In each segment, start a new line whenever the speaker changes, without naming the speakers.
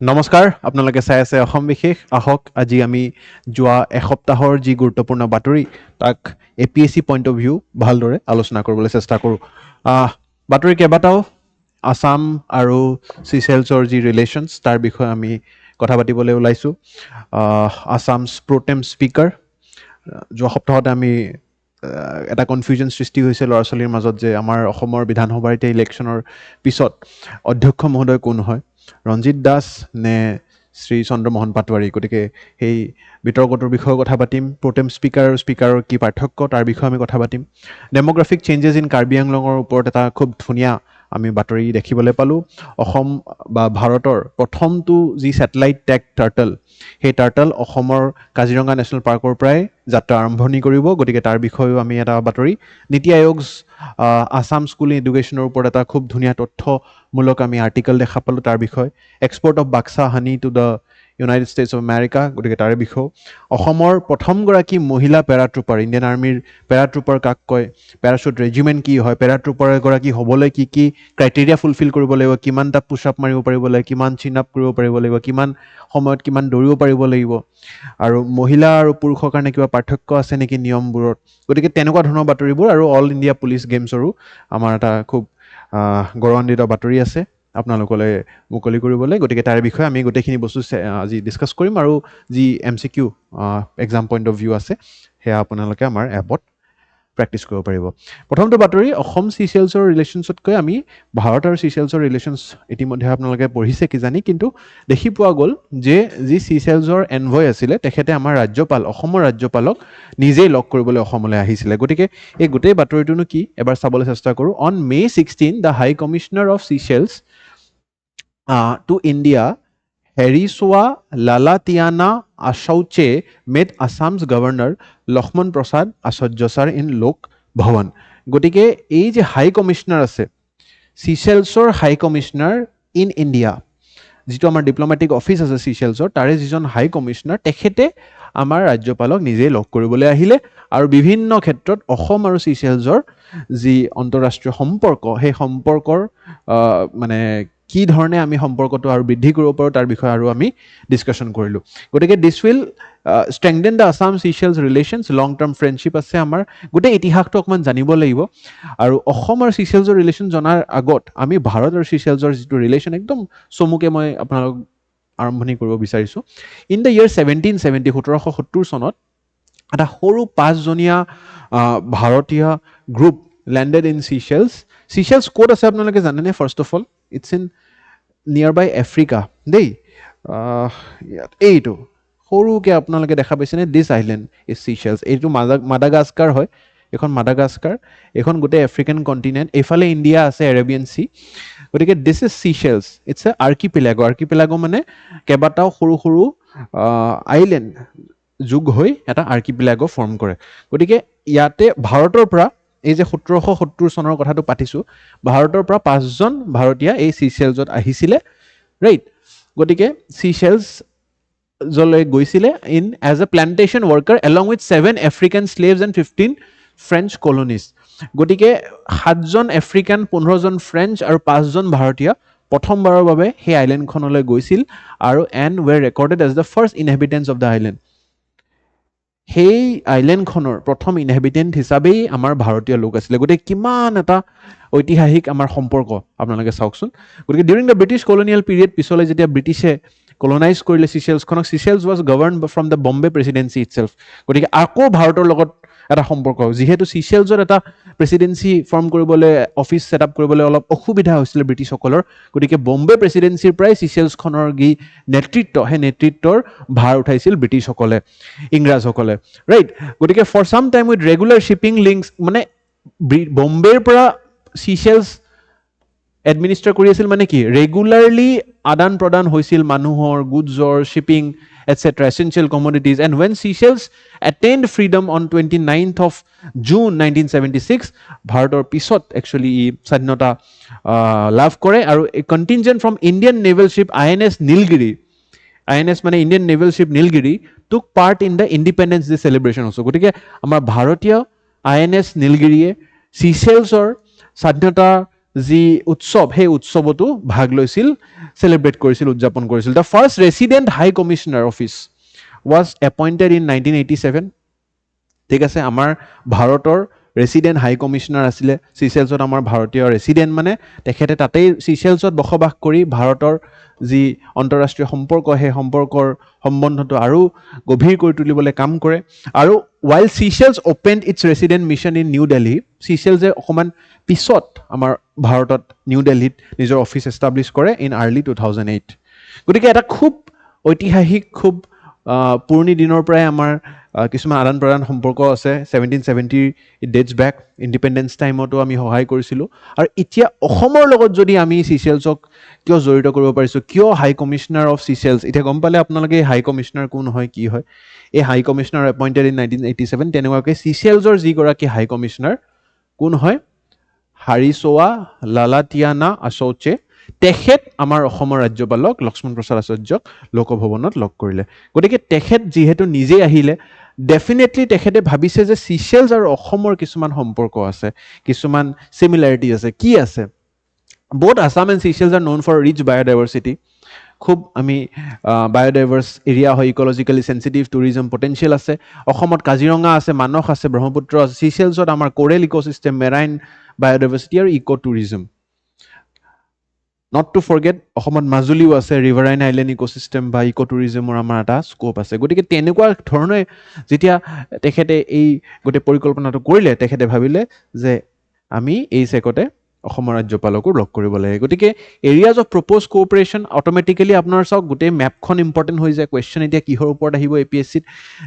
নমস্কাৰ আপোনালোকে চাই আছে অসম বিশেষ আহক আজি আমি যোৱা এসপ্তাহৰ যি গুৰুত্বপূৰ্ণ বাতৰি তাক এপিএসসি পইণ্ট অফ ভিউ ভালদৰে আলোচনা কৰিবলৈ চেষ্টা কৰোঁ বাতৰি কেইবাটাও আসাম আৰু চিচেলছৰ যি ৰিলেশ্যনছ তাৰ বিষয়ে আমি কথা পাতিবলৈ ওলাইছোঁ আসামছ প্ৰটেম স্পিকাৰ যোৱা সপ্তাহতে আমি এটা কনফিউজন সৃষ্টি হৈছে ল'ৰা ছোৱালীৰ মাজত যে আমাৰ অসমৰ বিধানসভাৰ এতিয়া ইলেকশ্যনৰ পিছত অধ্যক্ষ মহোদয় কোন হয় ৰঞ্জিত দাস নে শ্ৰী চন্দ্ৰমোহন পাটোৱাৰী গতিকে সেই বিতৰ্কটোৰ বিষয়ে কথা পাতিম প্ৰটেম স্পিকাৰ আৰু স্পিকাৰৰ কি পাৰ্থক্য তাৰ বিষয়ে আমি কথা পাতিম ডেম'গ্ৰাফিক চেঞ্জেছ ইন কাৰ্বি আংলঙৰ ওপৰত এটা খুব ধুনীয়া আমি বাতৰি দেখিবলৈ পালোঁ অসম বা ভাৰতৰ প্ৰথমটো যি ছেটেলাইট টেক টাৰ্টল সেই টাৰ্টল অসমৰ কাজিৰঙা নেশ্যনেল পাৰ্কৰ পৰাই যাত্ৰা আৰম্ভণি কৰিব গতিকে তাৰ বিষয়েও আমি এটা বাতৰি নীতি আয়োগ আসাম স্কুল এডুকেশ্যনৰ ওপৰত এটা খুব ধুনীয়া তথ্যমূলক আমি আৰ্টিকেল দেখা পালোঁ তাৰ বিষয়ে export of Baksa honey to the United states of America গতিকে তাৰে বিষয়েও অসমৰ প্ৰথমগৰাকী মহিলা পেৰাট্ৰুপাৰ ইণ্ডিয়ান আৰ্মিৰ পেৰাট্ৰুপাৰ কাক কয় পেৰাচুট ৰেজিমেণ্ট কি হয় পেৰাট্ৰুপাৰ এগৰাকী হ'বলৈ কি কি ক্ৰাইটেৰিয়া ফুলফিল কৰিব লাগিব কিমানটা পুছ আপ মাৰিব পাৰিব লাগিব কিমান চিন আপ কৰিব পাৰিব লাগিব কিমান সময়ত কিমান দৌৰিব পাৰিব লাগিব আৰু মহিলা আৰু পুৰুষৰ কাৰণে কিবা পাৰ্থক্য আছে নেকি নিয়মবোৰত গতিকে তেনেকুৱা ধৰণৰ বাতৰিবোৰ আৰু অল ইণ্ডিয়া পুলিচ গেমছৰো আমাৰ এটা খুব গৌৰৱান্বিত বাতৰি আছে আপোনালোকলৈ মুকলি কৰিবলৈ গতিকে তাৰ বিষয়ে আমি গোটেইখিনি বস্তু আজি ডিছকাছ কৰিম আৰু যি MCQ exam point of view আছে সেয়া আপোনালোকে আমাৰ এপত প্ৰেক্টিছ কৰিব পাৰিব প্ৰথমটো বাতৰি অসম চিচেলছৰ ৰিলেশ্যনছতকৈ আমি ভাৰত আৰু চিচেলছৰ ৰিলেশ্যনছ ইতিমধ্যে আপোনালোকে পঢ়িছে কিজানি কিন্তু দেখি পোৱা গ'ল যে যি চিচেলছৰ এনভয় আছিলে তেখেতে আমাৰ ৰাজ্যপাল অসমৰ ৰাজ্যপালক নিজেই লগ কৰিবলৈ অসমলৈ আহিছিলে গতিকে এই গোটেই বাতৰিটোনো কি এবাৰ চাবলৈ চেষ্টা কৰোঁ on May 16 the high commissioner of Seychelles to India, Heriswa Lalatiana Ashauche met Assam's governor Lakhman Prasad Asadyasar in Lok Bhawan. গতিকে এই যে হাই কমিশ্যনাৰ আছে চিচেলছৰ হাই কমিশ্যনাৰ ইন ইণ্ডিয়া যিটো আমাৰ ডিপ্ল'মেটিক অফিচ আছে চিচেলছৰ তাৰে যিজন হাই কমিশ্যনাৰ তেখেতে আমাৰ ৰাজ্যপালক নিজেই লগ কৰিবলৈ আহিলে আৰু বিভিন্ন ক্ষেত্ৰত অসম আৰু চিচেলছৰ যি আন্তঃৰাষ্ট্ৰীয় সম্পৰ্ক সেই সম্পৰ্কৰ মানে কি ধৰণে আমি সম্পৰ্কটো আৰু বৃদ্ধি কৰিব পাৰোঁ তাৰ বিষয়ে আৰু আমি ডিছকাশ্যন কৰিলোঁ গতিকে this will strengthen the Assam Seychelles relations long term friendship আছে আমাৰ গোটেই ইতিহাসটো অকণমান জানিব লাগিব আৰু অসম আৰু চিচেলছৰ ৰিলেশ্যন জনাৰ আগত আমি ভাৰত আৰু চিচেলছৰ যিটো ৰিলেশ্যন একদম চমুকে মই আপোনালোক আৰম্ভণি কৰিব বিচাৰিছোঁ ইন দ্য ইয়েৰ 1770 চনত এটা সৰু 5জনীয়া ভাৰতীয় গ্ৰুপ লেণ্ডেড ইন চিচেলছ ক'ত আছে আপোনালোকে জানেনে first of all it's in nearby Africa দেই এইটো সৰুকৈ আপোনালোকে দেখা পাইছেনে দিছ আইলেণ্ড ইজ চিচেলছ এইটো মাডাগাস্কাৰ হয় এইখন মাডাগাস্কাৰ এইখন গোটেই আফ্ৰিকান কণ্টিনেণ্ট এইফালে ইণ্ডিয়া আছে এৰেবিয়ান চি গতিকে দিছ ইজ চিচেলছ ইটছ এ আৰ্কিপেলাগো মানে কেইবাটাও সৰু সৰু আইলেণ্ড যোগ হৈ এটা আৰ্কিপেলাগো ফৰ্ম কৰে গতিকে ইয়াতে ভাৰতৰ পৰা এই যে 1770 চনৰ কথাটো পাতিছোঁ ভাৰতৰ পৰা 5জন ভাৰতীয় এই চিচেলছত আহিছিলে ৰাইট গতিকে চিচেলছলৈ গৈছিলে in as a plantation worker along with 7 African slaves and 15 French colonies গতিকে 7জন আফ্ৰিকান 15জন ফ্ৰেঞ্চ আৰু 5জন ভাৰতীয় প্ৰথমবাৰৰ বাবে সেই আইলেণ্ডখনলৈ গৈছিল আৰু and were recorded as the first inhabitants of the island সেই আইলেণ্ডখনৰ প্ৰথম ইনহেবিটেণ্ট হিচাপেই আমাৰ ভাৰতীয় লোক আছিলে গতিকে কিমান এটা ঐতিহাসিক আমাৰ সম্পৰ্ক আপোনালোকে চাওকচোন গতিকে during the British colonial period পিছলৈ যেতিয়া ব্ৰিটিছে কলনাইজ কৰিলে চিচেলছখনক Seychelles was govern from the Bombay presidency itself গতিকে আকৌ ভাৰতৰ লগত এটা সম্পৰ্ক যিহেতু চিচেলছৰ এটা প্ৰেচিডেঞ্চি ফৰ্ম কৰিবলৈ অফিচ ছেট আপ কৰিবলৈ অলপ অসুবিধা হৈছিলে ব্ৰিটিছসকলৰ গতিকে বম্বে প্ৰেচিডেঞ্চিৰ পৰাই চিচেলছখনৰ যি নেতৃত্ব সেই নেতৃত্বৰ ভাৰ উঠাইছিল ব্ৰিটিছসকলে ইংৰাজসকলে ৰাইট গতিকে ফৰ চাম time with regular shipping links মানে বম্বেৰ পৰা চিচেলছ এডমিনিষ্টাৰ কৰি আছিল মানে কি ৰেগুলাৰলি আদান প্ৰদান হৈছিল মানুহৰ গুডছৰ shipping etc. essential commodities and when Seychelles attained freedom on 29th of June 1976 ভাৰতৰ পিছত actually স্বাধীনতা লাভ কৰে আৰু a contingent from Indian naval ship INS মানে Indian naval ship Nilgiri took part in the Independence Day celebration also গতিকে আমাৰ ভাৰতীয় INS নীলগিৰিয়ে চিচেলছৰ স্বাধীনতা যি উৎসৱ সেই উৎসৱতো ভাগ লৈছিল চেলিব্ৰেট কৰিছিল উদযাপন কৰিছিল the first resident high commissioner office was appointed in 1987 ঠিক আছে আমাৰ ভাৰতৰ ৰেচিডেণ্ট হাই কমিশনাৰ আছিলে চিচেলছত আমাৰ ভাৰতীয় ৰেচিডেণ্ট মানে তেখেতে তাতেই চিচেলছত বসবাস কৰি ভাৰতৰ যি অন্তঃৰাষ্ট্ৰীয় সম্পৰ্ক সেই সম্পৰ্কৰ সম্বন্ধটো আৰু গভীৰ কৰি তুলিবলৈ কাম কৰে আৰু while Seychelles opened its resident mission in New Delhi, Seychelles অকমান পিছত আমাৰ ভাৰতত নিউ দিল্লীত নিজৰ অফিচ এষ্টাব্লিছ কৰে ইন আৰ্লি 2008 গতিকে এটা খুব ঐতিহাসিক খুব পুৰণি দিনৰ পৰাই আমাৰ কিছুমান আদান প্ৰদান সম্পৰ্ক আছে 1770 ডেটছ বেক ইণ্ডিপেণ্ডেঞ্চ টাইমতো আমি সহায় কৰিছিলোঁ আৰু এতিয়া অসমৰ লগত যদি আমি চিচেলছক কিয় জড়িত কৰিব পাৰিছোঁ কিয় হাই কমিশনাৰ অফ চিচেলছ এতিয়া গম পালে আপোনালোকে হাই কমিশনাৰ কোন হয় কি হয় এই হাই কমিশনাৰ এপইণ্টেড ইন 1987 তেনেকুৱাকৈ চিচেলছৰ যিগৰাকী হাই কমিশনাৰ কোন হয় হাৰিছোৱা লালাটিয়ানা আচৌচে তেখেত আমাৰ অসমৰ ৰাজ্যপালক লক্ষ্মণ প্ৰসাদ আচাৰ্যক লোকভৱনত লগ কৰিলে গতিকে তেখেত যিহেতু নিজে আহিলে ডেফিনেটলি তেখেতে ভাবিছে যে চিচেলছ আৰু অসমৰ কিছুমান সম্পৰ্ক আছে কিছুমান সিমিলাৰিটি আছে কি আছে both Assam and Seychelles are known for rich biodiversity খুব আমি বায়োডাইভাৰ্ছ এৰিয়া হয় ইকলজিকেলি চেনচিটিভ টুৰিজম পটেঞ্চিয়েল আছে অসমত কাজিৰঙা আছে মানস আছে ব্ৰহ্মপুত্ৰ আছে চিচেলছত আমাৰ কোৰেল ইক'চিষ্টেম মেৰাইন বায়োডাইভাৰ্চিটি আৰু ইক' টুৰিজম নট টু ফৰগেট অসমত মাজুলীও আছে ৰিভাৰাইন আইলেণ্ড ইক'চিষ্টেম বা ইক' টুৰিজমৰ আমাৰ এটা স্ক'প আছে গতিকে তেনেকুৱা ধৰণে যেতিয়া তেখেতে এই গোটেই পৰিকল্পনাটো কৰিলে তেখেতে ভাবিলে যে আমি এই চেকতে অসমৰ ৰাজ্যপালকো লগ কৰিব লাগে গতিকে areas of propose cooperation automatically আপোনাৰ চাওক গোটেই মেপখন ইম্পৰ্টেণ্ট হৈ যায় কুৱেশ্যন এতিয়া কিহৰ ওপৰত আহিব APSCত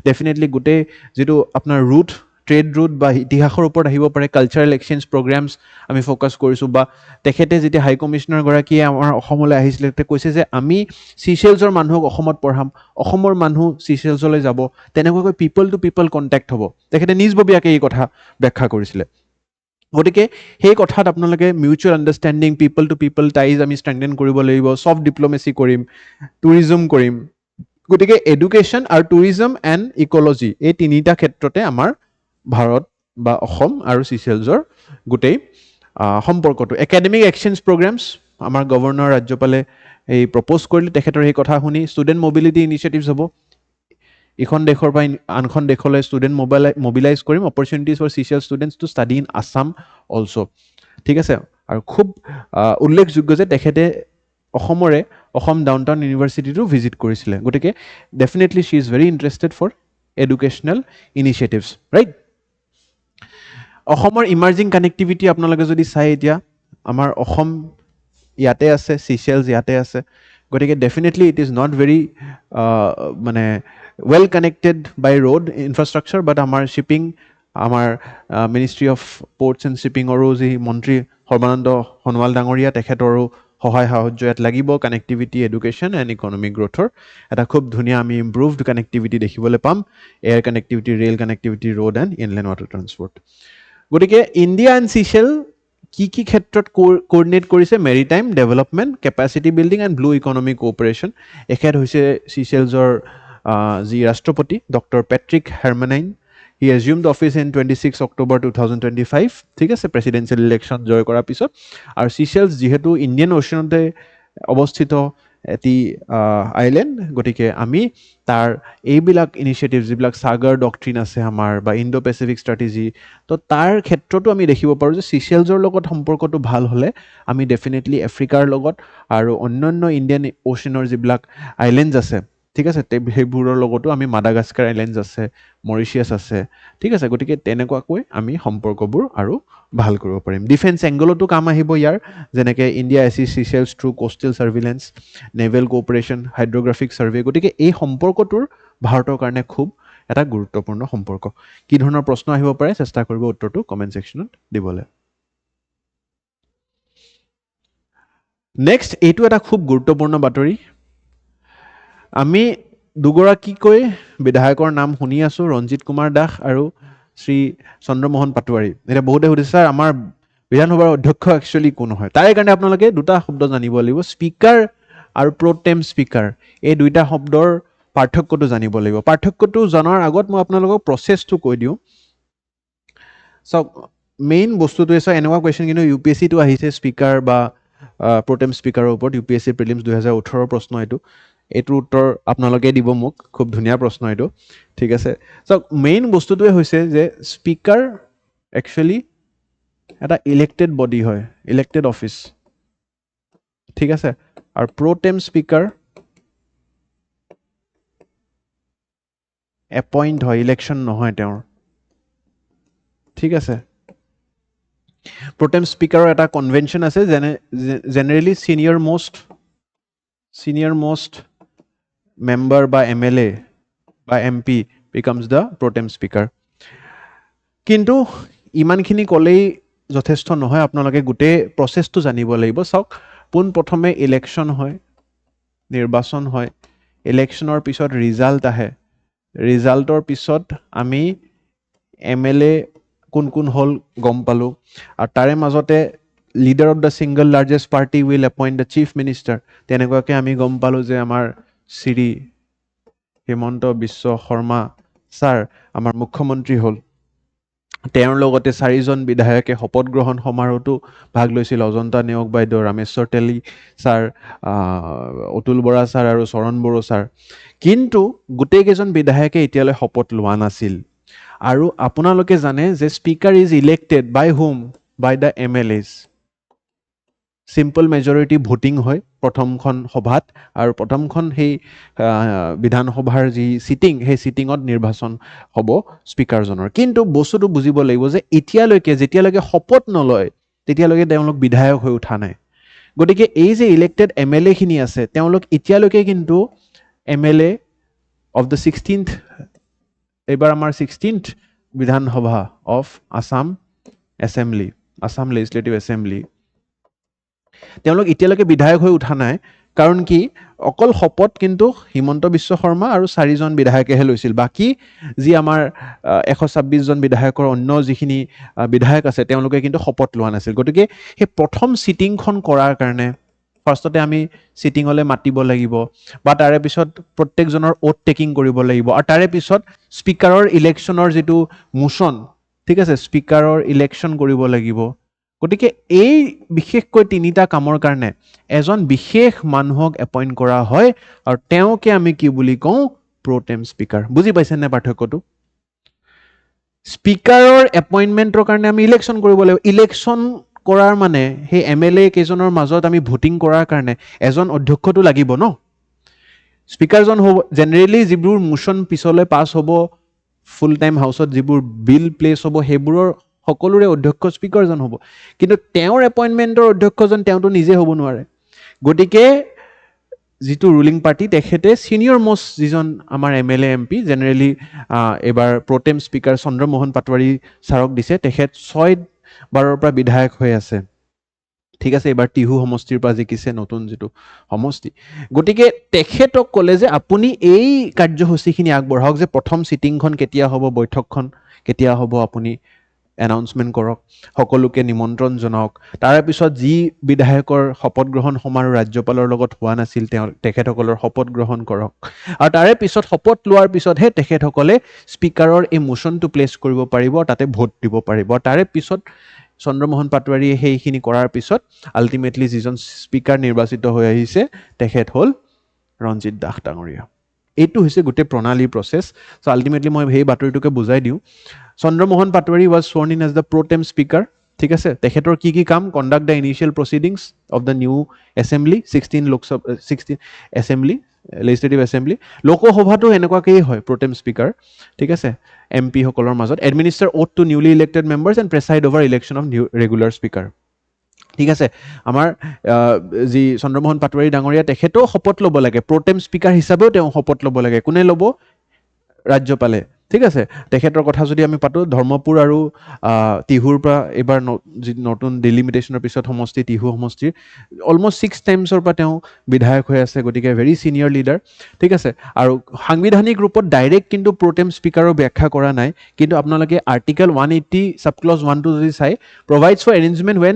ডেফিনেটলি গোটেই যিটো আপোনাৰ ৰুট ট্ৰেড ৰুট বা ইতিহাসৰ ওপৰত আহিব পাৰে কালচাৰেল এক্সচেঞ্জ প্ৰগ্ৰেমছ আমি ফ'কাছ কৰিছোঁ বা তেখেতে যেতিয়া হাই কমিশনাৰগৰাকীয়ে আমাৰ অসমলৈ আহিছিলে তেখেতে কৈছে যে আমি চিচেলছৰ মানুহক অসমত পঢ়াম অসমৰ মানুহ চিচেলছলৈ যাব তেনেকুৱাকৈ পিপল টু পিপল কণ্টেক্ট হ'ব তেখেতে নিজববীয়াকৈ এই কথা ব্যাখ্যা কৰিছিলে গতিকে সেই কথাত আপোনালোকে mutual understanding people to people ties আমি ষ্ট্ৰেংথেন কৰিব লাগিব ছফ্ট ডিপ্ল'মেচি কৰিম টুৰিজম কৰিম গতিকে এডুকেশ্যন আৰু টুৰিজম এণ্ড ইক'লজি এই তিনিটা ক্ষেত্ৰতে আমাৰ ভাৰত বা অসম আৰু চিচেলছৰ গোটেই সম্পৰ্কটো একাডেমিক এক্সচেঞ্জ প্ৰগ্ৰেমছ আমাৰ গভৰ্ণৰ ৰাজ্যপালে এই প্ৰপ'জ কৰিলে তেখেতৰ সেই কথা শুনি ষ্টুডেণ্ট মবিলিটি ইনিচিয়েটিভছ হ'ব ইখন দেশৰ পৰা আনখন দেশলৈ ষ্টুডেণ্ট মবিলাইজ কৰিম opportunities for Seychelles students to study in Assam also' ঠিক আছে আৰু খুব উল্লেখযোগ্য যে তেখেতে অসমৰে অসম ডাউন টাউন ইউনিভাৰ্চিটিটো ভিজিট কৰিছিলে গতিকে definitely she is very interested for educational initiatives right অসমৰ ইমাৰ্জিং কানেক্টিভিটি আপোনালোকে যদি চাই এতিয়া আমাৰ অসম ইয়াতে আছে চিচেলছ ইয়াতে আছে গতিকে definitely it is not very মানে well connected by road infrastructure but আমাৰ shipping আমাৰ মিনিষ্ট্ৰী অফ পোৰ্টছ এণ্ড শ্বিপিঙৰো যি মন্ত্ৰী সৰ্বানন্দ সোণোৱাল ডাঙৰীয়া তেখেতৰো সহায় সাহায্য ইয়াত লাগিব কানেক্টিভিটি এডুকেশ্যন এণ্ড ইকনমিক গ্ৰ'থৰ এটা খুব ধুনীয়া আমি ইম্প্ৰুভড কানেক্টিভিটি দেখিবলৈ পাম air connectivity rail connectivity road and inland water transport গতিকে ইণ্ডিয়া এণ্ড চিচেল কি কি ক্ষেত্ৰত কোঅৰ্ডিনেট কৰিছে maritime development capacity building and blue economic cooperation এখেত হৈছে চিচেলছৰ যি ৰাষ্ট্ৰপতি doctor Patrick Herminie he assumed office in 26 October 2025 ঠিক আছে প্ৰেচিডেঞ্চিয়েল ইলেকশ্যন জয় কৰাৰ পিছত আৰু চিচেলছ যিহেতু ইণ্ডিয়ান অ'চিয়ানতে অৱস্থিত এটি আইলেণ্ড গতিকে আমি তাৰ এইবিলাক ইনিচিয়েটিভ যিবিলাক সাগৰ ডক্ট্ৰিন আছে আমাৰ বা ইণ্ডো পেচিফিক ষ্ট্ৰেটেজি তো তাৰ ক্ষেত্ৰতো আমি দেখিব পাৰোঁ যে চিচেলছৰ লগত সম্পৰ্কটো ভাল হ'লে আমি ডেফিনেটলি আফ্ৰিকাৰ লগত আৰু অন্যান্য ইণ্ডিয়ান অ'চিয়ানৰ যিবিলাক আইলেণ্ডছ আছে ঠিক আছে সেইবোৰৰ লগতো আমি মাডাগাস্কাৰ আইলেণ্ডছ আছে মৰিচিয়াছ আছে ঠিক আছে গতিকে তেনেকুৱাকৈ আমি সম্পৰ্কবোৰ আৰু ভাল কৰিব পাৰিম ডিফেন্স এংগলতো কাম আহিব ইয়াৰ যেনেকৈ ইণ্ডিয়া এছিছ Seychelles through coastal surveillance naval cooperation hydrographic survey গতিকে এই সম্পৰ্কটোৰ ভাৰতৰ কাৰণে খুব এটা গুৰুত্বপূৰ্ণ সম্পৰ্ক কি ধৰণৰ প্ৰশ্ন আহিব পাৰে চেষ্টা কৰিব উত্তৰটো কমেণ্ট ছেকশ্যনত দিবলৈ নেক্সট এইটো এটা খুব গুৰুত্বপূৰ্ণ বাতৰি আমি দুগৰাকীকৈ বিধায়কৰ নাম শুনি আছোঁ ৰঞ্জিত কুমাৰ দাস আৰু শ্ৰী চন্দ্ৰমোহন পাটোৱাৰী এতিয়া বহুতে সুধিছে ছাৰ আমাৰ বিধানসভাৰ অধ্যক্ষ একচুৱেলি কোন হয় তাৰে কাৰণে আপোনালোকে দুটা শব্দ জানিব লাগিব স্পীকাৰ আৰু প্ৰ'টেম স্পীকাৰ এই দুইটা শব্দৰ পাৰ্থক্যটো জানিব লাগিব পাৰ্থক্যটো জনাৰ আগত মই আপোনালোকক প্ৰচেছটো কৈ দিওঁ চাওক মেইন বস্তুটো আছে এনেকুৱা কুৱেশ্যন কিন্তু ইউপিএছচিটো আহিছে স্পীকাৰ বা প্ৰটেম স্পীকাৰৰ ওপৰত ইউপিএছচি প্ৰিলিমছ 2018 প্ৰশ্ন এইটোৰ উত্তৰ আপোনালোকে দিব মোক খুব ধুনীয়া প্ৰশ্ন এইটো ঠিক আছে চাওক মেইন বস্তুটোৱে হৈছে যে স্পীকাৰ একচুৱেলি এটা ইলেক্টেড বডি হয় ইলেক্টেড অফিচ ঠিক আছে আৰু প্ৰটেম স্পীকাৰ এপইণ্ট হয় ইলেকশ্যন নহয় তেওঁৰ ঠিক আছে প্ৰটেম স্পীকাৰৰ এটা কনভেনশ্যন আছে জেনেৰেলি ছিনিয়ৰ মোষ্ট মেম্বাৰ বা MLA বা MP becomes the protem speaker কিন্তু ইমানখিনি ক'লেই যথেষ্ট নহয় আপোনালোকে গোটেই প্ৰচেছটো জানিব লাগিব চাওক পোনপ্ৰথমে ইলেকশ্যন হয় নিৰ্বাচন হয় ইলেকশ্যনৰ পিছত ৰিজাল্ট আহে ৰিজাল্টৰ পিছত আমি MLA কোন কোন হ'ল গম পালোঁ আৰু তাৰে মাজতে leader of the single largest party will appoint the chief minister তেনেকুৱাকৈ আমি গম পালোঁ যে আমাৰ শ্ৰী হিমন্ত বিশ্ব শৰ্মা ছাৰ আমাৰ মুখ্যমন্ত্ৰী হ'ল তেওঁৰ লগতে 4জন বিধায়কে শপত গ্ৰহণ সমাৰোহতো ভাগ লৈছিল অজন্তা নেওগ বাইদেউ ৰামেশ্বৰ তেলী ছাৰ অতুল বৰা ছাৰ আৰু চৰণ বড়ো ছাৰ কিন্তু গোটেইকেইজন বিধায়কে এতিয়ালৈ শপত লোৱা নাছিল আৰু আপোনালোকে জানে যে speaker is elected by whom by the MLAs simple majority voting হয় প্ৰথমখন সভাত আৰু প্ৰথমখন সেই বিধানসভাৰ যি চিটিং সেই চিটিঙত নিৰ্বাচন হ'ব স্পীকাৰজনৰ কিন্তু বস্তুটো বুজিব লাগিব যে যেতিয়ালৈকে শপত নলয় তেতিয়ালৈকে তেওঁলোক বিধায়ক হৈ উঠা নাই গতিকে এই যে ইলেক্টেড MLA খিনি আছে তেওঁলোক এতিয়ালৈকে কিন্তু MLA অফ দ্য 16th এইবাৰ আমাৰ 16th Vidhan Sabha of Assam assembly Assam legislative assembly তেওঁলোক এতিয়ালৈকে বিধায়ক হৈ উঠা নাই কাৰণ কি অকল শপত কিন্তু হিমন্ত বিশ্ব শৰ্মা আৰু 4জন বিধায়কেহে লৈছিল বাকী যি আমাৰ 126 জন বিধায়কৰ অন্য যিখিনি বিধায়ক আছে তেওঁলোকে কিন্তু শপত লোৱা নাছিল গতিকে সেই প্ৰথম চিটিংখন কৰাৰ কাৰণে ফাৰ্ষ্টতে আমি চিটিঙলৈ মাতিব লাগিব বা তাৰে পিছত প্ৰত্যেকজনৰ ওথ টেকিং কৰিব লাগিব আৰু তাৰে পিছত স্পীকাৰৰ ইলেকশ্যনৰ যিটো মোচন ঠিক আছে স্পীকাৰৰ ইলেকশ্যন কৰিব লাগিব গতিকে এই বিশেষকৈ 3টা কামৰ কাৰণে এজন বিশেষ মানুহক এপইণ্ট কৰা হয় আৰু তেওঁকে আমি কি বুলি কওঁ প্ৰটেম স্পীকাৰ বুজি পাইছেনে পাৰ্থক্যটো স্পীকাৰৰ এপইণ্টমেণ্টৰ কাৰণে আমি ইলেকশ্যন কৰিব লাগিব ইলেকশ্যন কৰাৰ মানে সেই MLA কেইজনৰ মাজত আমি ভোটিং কৰাৰ কাৰণে এজন অধ্যক্ষটো লাগিব ন স্পীকাৰজন হ'ব জেনেৰেলি যিবোৰ মোচন পিছলৈ পাছ হ'ব ফুল টাইম হাউচত যিবোৰ বিল প্লেচ হ'ব সেইবোৰৰ সকলোৰে অধ্যক্ষ স্পীকাৰজন হ'ব কিন্তু তেওঁৰ এপইণ্টমেণ্টৰ অধ্যক্ষজন তেওঁতো নিজে হ'ব নোৱাৰে গতিকে যিটো ৰুলিং পাৰ্টি তেখেতে ছিনিয়ৰ মোষ্ট যিজন আমাৰ MLA MP জেনেৰেলি এবাৰ প্ৰটেম স্পীকাৰ চন্দ্ৰমোহন পাটোৱাৰী ছাৰক দিছে তেখেত 6বাৰৰ পৰা বিধায়ক হৈ আছে ঠিক আছে এবাৰ টিহু সমষ্টিৰ পৰা জিকিছে নতুন যিটো সমষ্টি গতিকে তেখেতক ক'লে যে আপুনি এই কাৰ্যসূচীখিনি আগবঢ়াওক যে প্ৰথম চিটিংখন কেতিয়া হ'ব বৈঠকখন কেতিয়া হ'ব আপুনি এনাউন্সমেণ্ট কৰক সকলোকে নিমন্ত্ৰণ জনাওক তাৰে পিছত যি বিধায়কৰ শপত গ্ৰহণ সমাৰোহ ৰাজ্যপালৰ লগত হোৱা নাছিল তেখেতসকলৰ শপত গ্ৰহণ কৰক আৰু তাৰে পিছত শপত লোৱাৰ পিছতহে তেখেতসকলে স্পীকাৰৰ এই মোচনটো প্লেচ কৰিব পাৰিব তাতে ভোট দিব পাৰিব তাৰে পিছত চন্দ্ৰমোহন পাটোৱাৰীয়ে সেইখিনি কৰাৰ পিছত আল্টিমেটলি যিজন স্পীকাৰ নিৰ্বাচিত হৈ আহিছে তেখেত হ'ল ৰঞ্জিত দাস ডাঙৰীয়া এইটো হৈছে গোটেই প্ৰণালী প্ৰচেছ চ' আল্টিমেটলি মই সেই বাতৰিটোকে বুজাই দিওঁ Chandramohan Patowary was sworn in as the pro tem speaker ঠিক আছে তেখেতৰ কি কাম conduct the initial proceedings of the new assembly 16 assembly legislative assembly লোকসভাটো এনেকুৱাকেই হয় প্ৰটেম স্পীকাৰ ঠিক আছে MP সকলৰ মাজত administer oath to newly elected members and preside over election of new regular speaker ঠিক আছে আমাৰ যি চন্দ্ৰমোহন পাটোৱাৰী ডাঙৰীয়া তেখেতেও শপত ল'ব লাগে প্ৰটেম স্পীকাৰ হিচাপেও তেওঁ শপত ল'ব লাগে কোনে ল'ব ৰাজ্যপালে ঠিক আছে তেখেতৰ কথা যদি আমি পাতো ধৰ্মপুৰ আৰু টিহুৰ পৰা এবাৰ নতুন ডিলিমিটেশ্যনৰ পিছত সমষ্টি টিহু সমষ্টিৰ অলমষ্ট 6 টাইমছৰ পৰা তেওঁ বিধায়ক হৈ আছে গতিকে ভেৰি ছিনিয়ৰ লিডাৰ ঠিক আছে আৰু সাংবিধানিক ৰূপত ডাইৰেক্ট কিন্তু প্ৰটেম স্পীকাৰৰ ব্যাখ্যা কৰা নাই কিন্তু আপোনালোকে আৰ্টিকেল 180 সাব ক্লজ 1 যদি চাই provides for arrangement when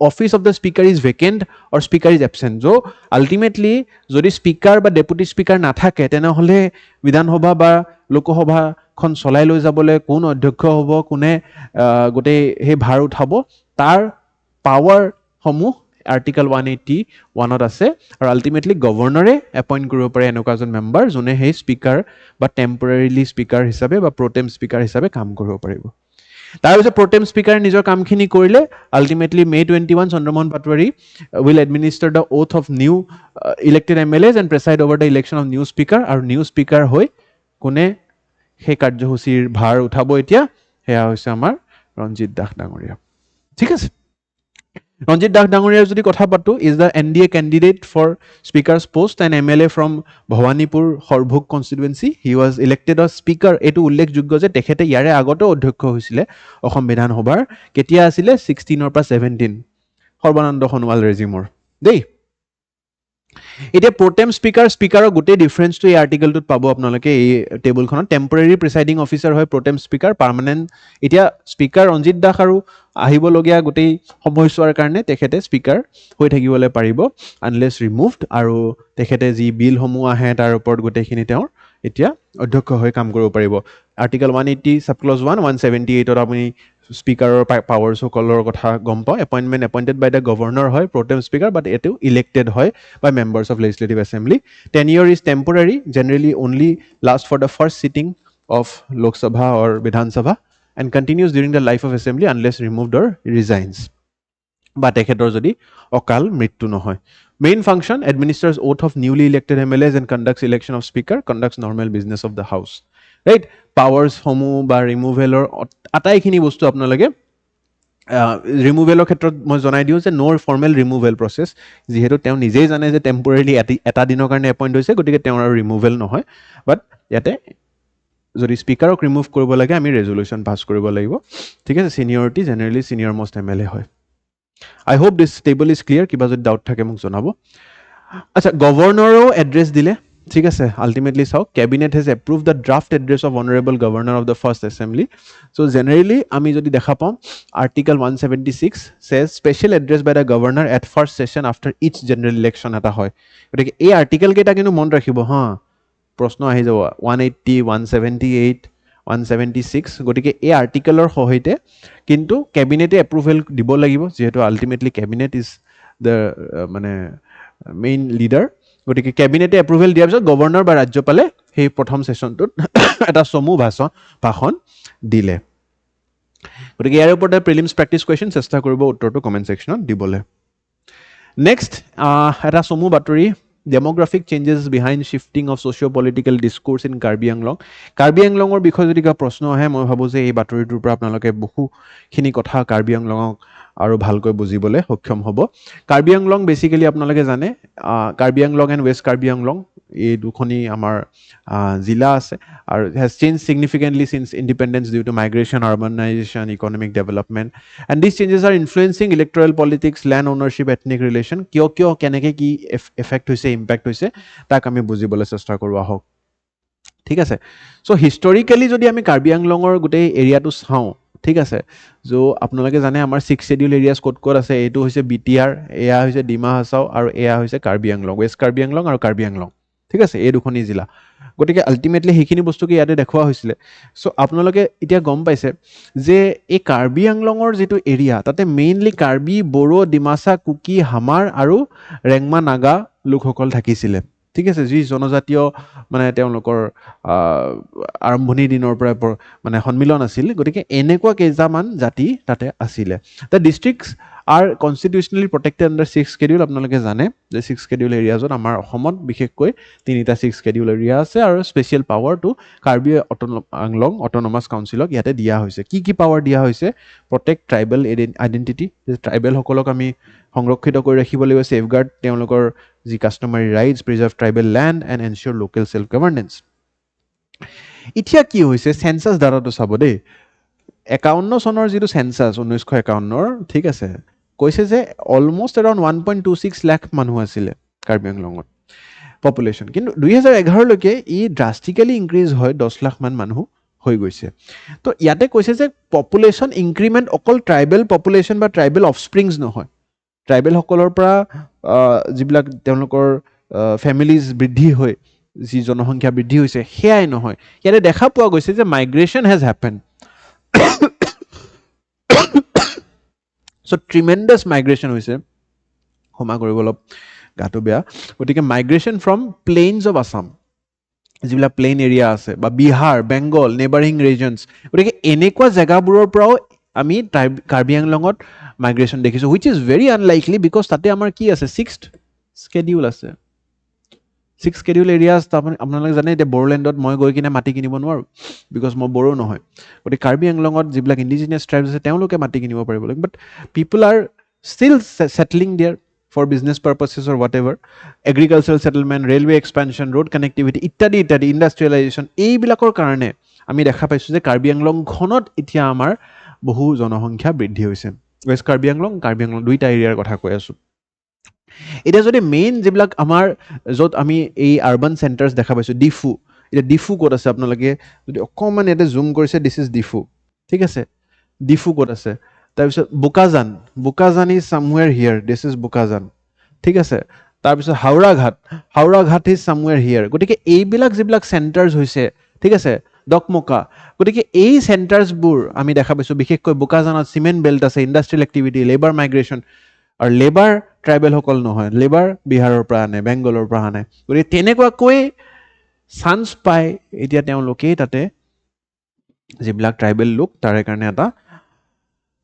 office of the speaker is vacant or speaker is absent য' আল্টিমেটলি যদি স্পীকাৰ বা ডেপুটি স্পীকাৰ নাথাকে তেনেহ'লে বিধানসভা বা লোকসভা সভাখন চলাই লৈ যাবলৈ কোন অধ্যক্ষ হ'ব, কোনে গোটেই সেই ভাৰ উঠাব, তাৰ পাৱাৰসমূহ আৰ্টিকল 181ত আছে আৰু আল্টিমেটলি গভৰ্ণৰে এপইণ্ট কৰিব পাৰে এনেকুৱা এজন মেম্বাৰ যোনে সেই স্পীকাৰ বা টেম্পৰেৰিলি স্পীকাৰ হিচাপে বা প্ৰটেম স্পীকাৰ হিচাপে কাম কৰিব পাৰিব। তাৰপিছত প্ৰটেম স্পীকাৰে নিজৰ কামখিনি কৰিলে ultimately May 21 Chandramohan Patowary will administer the oath of new elected MLAs and preside over the election of new speaker আৰু নিউ স্পীকাৰ হৈ কোনে সেই কাৰ্যসূচীৰ ভাৰ উঠাব এতিয়া, সেয়া হৈছে আমাৰ ৰঞ্জিত দাস ডাঙৰীয়া। ঠিক আছে, ৰঞ্জিত দাস ডাঙৰীয়াৰ যদি কথা পাতো, is the NDA candidate for speaker's post and MLA from Bhabanipur Sorbhog constituency. He was elected as speaker. এইটো উল্লেখযোগ্য যে তেখেতে ইয়াৰে আগতেও অধ্যক্ষ হৈছিলে অসম বিধানসভাৰ। কেতিয়া আছিলে? 16 পৰা 17 সৰ্বানন্দ সোণোৱাল ৰেজিমৰ দেই। এতিয়া প্ৰটেম স্পীকাৰৰ গোটেই ডিফাৰেঞ্চটো এই আৰ্টিকেলটোত পাব আপোনালোকে এই টেবুলখনত। টেম্পৰেৰী প্ৰিচাইডিং অফিচাৰ হয় প্ৰটেম স্পীকাৰ, পাৰ্মানেণ্ট। এতিয়া স্পীকাৰ ৰঞ্জিত দাস আৰু আহিবলগীয়া গোটেই সময়ছোৱাৰ কাৰণে তেখেতে স্পীকাৰ হৈ থাকিবলৈ পাৰিব আনলেছ ৰিমুভড, আৰু তেখেতে যি বিলসমূহ আহে তাৰ ওপৰত গোটেইখিনি তেওঁৰ এতিয়া অধ্যক্ষ হৈ কাম কৰিব পাৰিব। আৰ্টিকল 180 সাবক্লজ 1 178ত আপুনি স্পীকাৰৰ পাৱাৰছসকলৰ কথা গম পাওঁ। এপইণ্টেড বাই দ্য গভৰ্ণৰ হয় প্ৰটেম স্পীকাৰ, বাট এইটো ইলেক্টেড হয় by members of legislative assembly. Tenure is temporary, generally only last for the first sitting of Lok Sabha or Vidhan Sabha and continues during the life of assembly unless removed or resigns, বা তেখেতৰ যদি অকাল মৃত্যু নহয়। Main function, administers oath of newly elected MLAs and conducts election of speaker, conducts normal business of the house, right? Powers সমূহ বা ৰিমুভেলৰ আটাইখিনি বস্তু আপোনালোকে ৰিমুভেলৰ ক্ষেত্ৰত মই জনাই দিওঁ যে নো ফৰ্মেল ৰিমুভেল প্ৰচেছ, যিহেতু তেওঁ নিজেই জানে যে টেম্পৰেলি এটা দিনৰ কাৰণে এপইণ্ট হৈছে, গতিকে তেওঁৰ আৰু ৰিমুভেল নহয়। বাট ইয়াতে যদি স্পীকাৰক ৰিমুভ কৰিব লাগে আমি ৰেজলিউশ্যন পাছ কৰিব লাগিব। ঠিক আছে, seniority generally senior most MLA হয়। I hope this table is clear. কিবা যদি ডাউট থাকে মোক জনাব। আচ্ছা, গভৰ্ণৰেও এড্ৰেছ দিলে। ঠিক আছে, আল্টিমেটলি চাওক, cabinet has approve the draft address of honourable governor of the first assembly. So' generally আমি যদি দেখা পাওঁ article 176 says special address by the governor at first session after each general election এটা হয়। গতিকে এই আৰ্টিকেল কেইটা কিন্তু মনত ৰাখিব হা, প্ৰশ্ন আহি যাব 180, 178, 176। গতিকে এই আৰ্টিকেলৰ সৈতে কিন্তু কেবিনেটে এপ্ৰুভেল দিব লাগিব, যিহেতু আল্টিমেটলি কেবিনেট ইজ দ্য মানে মেইন লিডাৰ। গতিকে কেবিনেটে এপ্ৰুভেল দিয়াৰ পিছত গভৰ্ণৰ বা ৰাজ্যপালে সেই প্ৰথম ছেশ্যনটোত এটা চমু ভাষণ দিলে। গতিকে ইয়াৰ ওপৰত প্ৰিলিমছ প্ৰেক্টিছ কুৱেশ্যন চেষ্টা কৰিব উত্তৰটো কমেণ্ট ছেকশ্যনত দিবলৈ। নেক্সট এটা চমু বাতৰি, demographic changes behind shifting of socio' political discourse in Karbi Anglong. Karbi আংলঙৰ বিষয়ে যদি কিবা প্ৰশ্ন আহে, মই ভাবোঁ যে এই বাতৰিটোৰ পৰা আপোনালোকে বহুখিনি কথা কাৰ্বি আংলঙক আৰু ভালকৈ বুজিবলৈ সক্ষম হ'ব। কাৰ্বি আংলং বেচিকেলি আপোনালোকে জানে, কাৰ্বি আংলং এণ্ড ৱেষ্ট কাৰ্বি আংলং এই দুখনি আমাৰ জিলা আছে আৰু has change significantly since independence due to migration, urbanisation, economic development, and this changes are influencing electoral politics, land ownership, ethnic relation. কিয় কেনেকৈ কি এফেক্ট হৈছে, ইম্পেক্ট হৈছে, তাক আমি বুজিবলৈ চেষ্টা কৰোঁ আহক। ঠিক আছে, চ' হিষ্টৰিকেলি যদি আমি কাৰ্বি আংলঙৰ গোটেই এৰিয়াটো চাওঁ, ঠিক আছে, য' আপোনালোকে জানে আমাৰ 6 শ্বেডিউল এৰিয়াছ ক'ত ক'ত আছে। এইটো হৈছে BTR, এয়া হৈছে ডিমা হাছাও, আৰু এয়া হৈছে কাৰ্বি আংলং, ৱেষ্ট কাৰ্বি আংলং আৰু কাৰ্বি আংলং। ঠিক আছে, এই দুখনি জিলা। গতিকে আল্টিমেটলি সেইখিনি বস্তুকে ইয়াতে দেখুওৱা হৈছিলে। চ' আপোনালোকে এতিয়া গম পাইছে যে এই কাৰ্বি আংলঙৰ যিটো এৰিয়া, তাতে মেইনলি কাৰ্বি, বড়ো, ডিমাচা, কুকি, হামাৰ আৰু ৰেংমা নাগা লোকসকল থাকিছিলে। ঠিক আছে, যি জনজাতীয় মানে তেওঁলোকৰ আৰম্ভণিৰ দিনৰ পৰাই মানে সন্মিলন আছিল। গতিকে এনেকুৱা কেইটামান জাতি তাতে আছিলে। The districts are constitutionally protected under 6 schedule. আপোনালোকে জানে যে 6 শ্বেডিউল এৰিয়াজত আমাৰ অসমত বিশেষকৈ 3টা 6 শ্বেডিউল এৰিয়া আছে, আৰু স্পেচিয়েল পাৱাৰটো কাৰ্বি আংলং অট'নমাছ কাউন্সিলক ইয়াতে দিয়া হৈছে। কি পাৱাৰ দিয়া হৈছে? প্ৰটেক্ট ট্ৰাইবেল আইডেণ্টিটি, ট্ৰাইবেলসকলক আমি সংৰক্ষিত কৰি ৰাখিব লাগিব, ছেফগাৰ্ড তেওঁলোকৰ যি customary rights, preserve tribal land and ensure local self governance. এতিয়া কি হৈছে, চেঞ্চাছ ডাটাটো চাব দেই। 51 চনৰ যিটো চেঞ্চাছ, 1951, ঠিক আছে, কৈছে যে অলমষ্ট এৰাউণ্ড 1.26 লাখ মানুহ আছিলে কাৰ্বি আংলঙত পপুলেশ্যন, কিন্তু 2011লৈকে ই ড্ৰাষ্টিকেলি ইনক্ৰিজ হয় 10 লাখ মান মানুহ হৈ গৈছে। তো ইয়াতে কৈছে যে পপুলেশ্যন ইনক্ৰিমেণ্ট অকল ট্ৰাইবেল পপুলেশ্যন বা ট্ৰাইবেল অফস্প্ৰিংছ নহয়, ট্ৰাইবেলসকলৰ পৰা যিবিলাক তেওঁলোকৰ ফেমিলিজ বৃদ্ধি হৈ যি জনসংখ্যা বৃদ্ধি হৈছে সেয়াই নহয় ইয়াতে দেখা পোৱা গৈছে যে migration has happen so' tremendous migration হৈছে ক্ষমা কৰিব অলপ গাটো বেয়া গতিকে migration from plains of Assam যিবিলাক প্লেইন এৰিয়া আছে বা বিহাৰ বেংগল নেবাৰিং ৰিজনছ গতিকে এনেকুৱা জেগাবোৰৰ পৰাও আমি কাৰ্বি আংলঙত মাইগ্ৰেশ্যন দেখিছোঁ which is very unlikely because তাতে আমাৰ কি আছে ছিক্সথ স্কেডিউল আছে ছিক্স স্কেডিউল এৰিয়াজ আপোনালোকে জানে এতিয়া বড়োলেণ্ডত মই গৈ কিনে মাটি কিনিব নোৱাৰোঁ বিকজ মই বড়ো নহয় গতিকে কাৰ্বি আংলঙত যিবিলাক ইণ্ডিজিনিয়াছ ট্ৰাইবছ আছে তেওঁলোকে মাটি কিনিব পাৰিব লাগে but people are still settling there for business purposes or whatever agricultural settlement railway expansion road connectivity ইত্যাদি ইত্যাদি ইণ্ডাষ্ট্ৰিয়েলাইজেশ্যন এইবিলাকৰ কাৰণে আমি দেখা পাইছোঁ যে কাৰ্বি আংলংখনত এতিয়া আমাৰ বহু জনসংখ্যা বৃদ্ধি হৈছে ৱেষ্ট কাৰ্বি আংলং দুইটা এৰিয়াৰ কথা কৈ আছোঁ এতিয়া যদি মেইন যিবিলাক আমাৰ য'ত আমি এই আৰ্বান চেণ্টাৰ্ছ দেখা পাইছোঁ ডিফু এতিয়া ডিফু ক'ত আছে আপোনালোকে যদি অকণমান ইয়াতে জুম কৰিছে দিছ ইজ ডিফু ঠিক আছে ডিফু ক'ত আছে তাৰপিছত Bokajan is somewhere here this is Bokajan ঠিক আছে তাৰপিছত হাওৰা ঘাট ইজ চামৱেৰ হিয়াৰ গতিকে এইবিলাক যিবিলাক চেণ্টাৰ্ছ হৈছে ঠিক আছে ডকমকা গতিকে এই চেণ্টাৰ্ছবোৰ আমি দেখা পাইছোঁ বিশেষকৈ বোকাজানত চিমেণ্ট বেল্ট আছে ইণ্ডাষ্ট্ৰিয়েল এক্টিভিটি লেবাৰ মাইগ্ৰেশ্যন আৰু লেবাৰ ট্ৰাইবেলসকল নহয় লেবাৰ বিহাৰৰ পৰা আনে বেংগলৰ পৰা আনে গতিকে তেনেকুৱাকৈ চান্স পায় এতিয়া তেওঁলোকেই তাতে যিবিলাক ট্ৰাইবেল লোক তাৰে কাৰণে এটা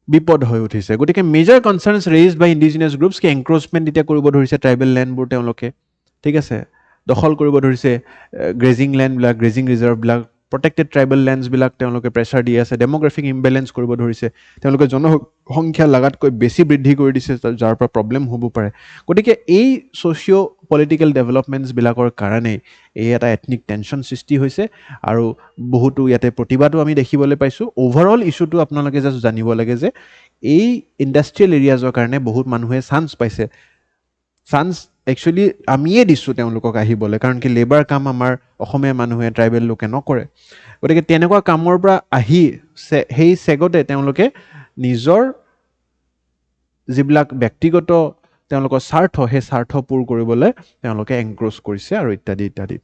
বিপদ হৈ উঠিছে গতিকে মেজৰ কনচাৰ্নছ ৰেইজড বাই ইণ্ডিজিনিয়াছ গ্ৰুপছ কি এনক্ৰ'চমেণ্ট এতিয়া কৰিব ধৰিছে ট্ৰাইবেল লেণ্ডবোৰ তেওঁলোকে ঠিক আছে দখল কৰিব ধৰিছে গ্ৰেজিং লেণ্ডবিলাক গ্ৰেজিং ৰিজাৰ্ভবিলাক প্ৰটেক্টেড ট্ৰাইবেল লেণ্ডছবিলাক তেওঁলোকে প্ৰেছাৰ দি আছে ডেম'গ্ৰাফিক ইম্বেলেঞ্চ কৰিব ধৰিছে তেওঁলোকে জনসংখ্যা লাগাতকৈ বেছি বৃদ্ধি কৰি দিছে যাৰ পৰা প্ৰব্লেম হ'ব পাৰে গতিকে এই ছ'চিঅ' পলিটিকেল ডেভেলপমেণ্টছবিলাকৰ কাৰণেই এই এটা এথনিক টেনশ্যন সৃষ্টি হৈছে আৰু বহুতো ইয়াতে প্ৰতিবাদো আমি দেখিবলৈ পাইছোঁ অ'ভাৰঅল ইছ্যুটো আপোনালোকে জাষ্ট জানিব লাগে যে এই ইণ্ডাষ্ট্ৰিয়েল এৰিয়াজৰ কাৰণে বহুত মানুহে চান্স পাইছে চান্স একচুৱেলি আমিয়ে দিছোঁ তেওঁলোকক আহিবলৈ কাৰণ কি লেবাৰ কাম আমাৰ অসমীয়া মানুহে ট্ৰাইবেল লোকে নকৰে গতিকে তেনেকুৱা কামৰ পৰা আহি সেই চেগতে তেওঁলোকে নিজৰ যিবিলাক ব্যক্তিগত তেওঁলোকৰ স্বাৰ্থ সেই স্বাৰ্থ পূৰ কৰিবলৈ তেওঁলোকে এনক্ৰ'চ কৰিছে আৰু ইত্যাদি ইত্যাদি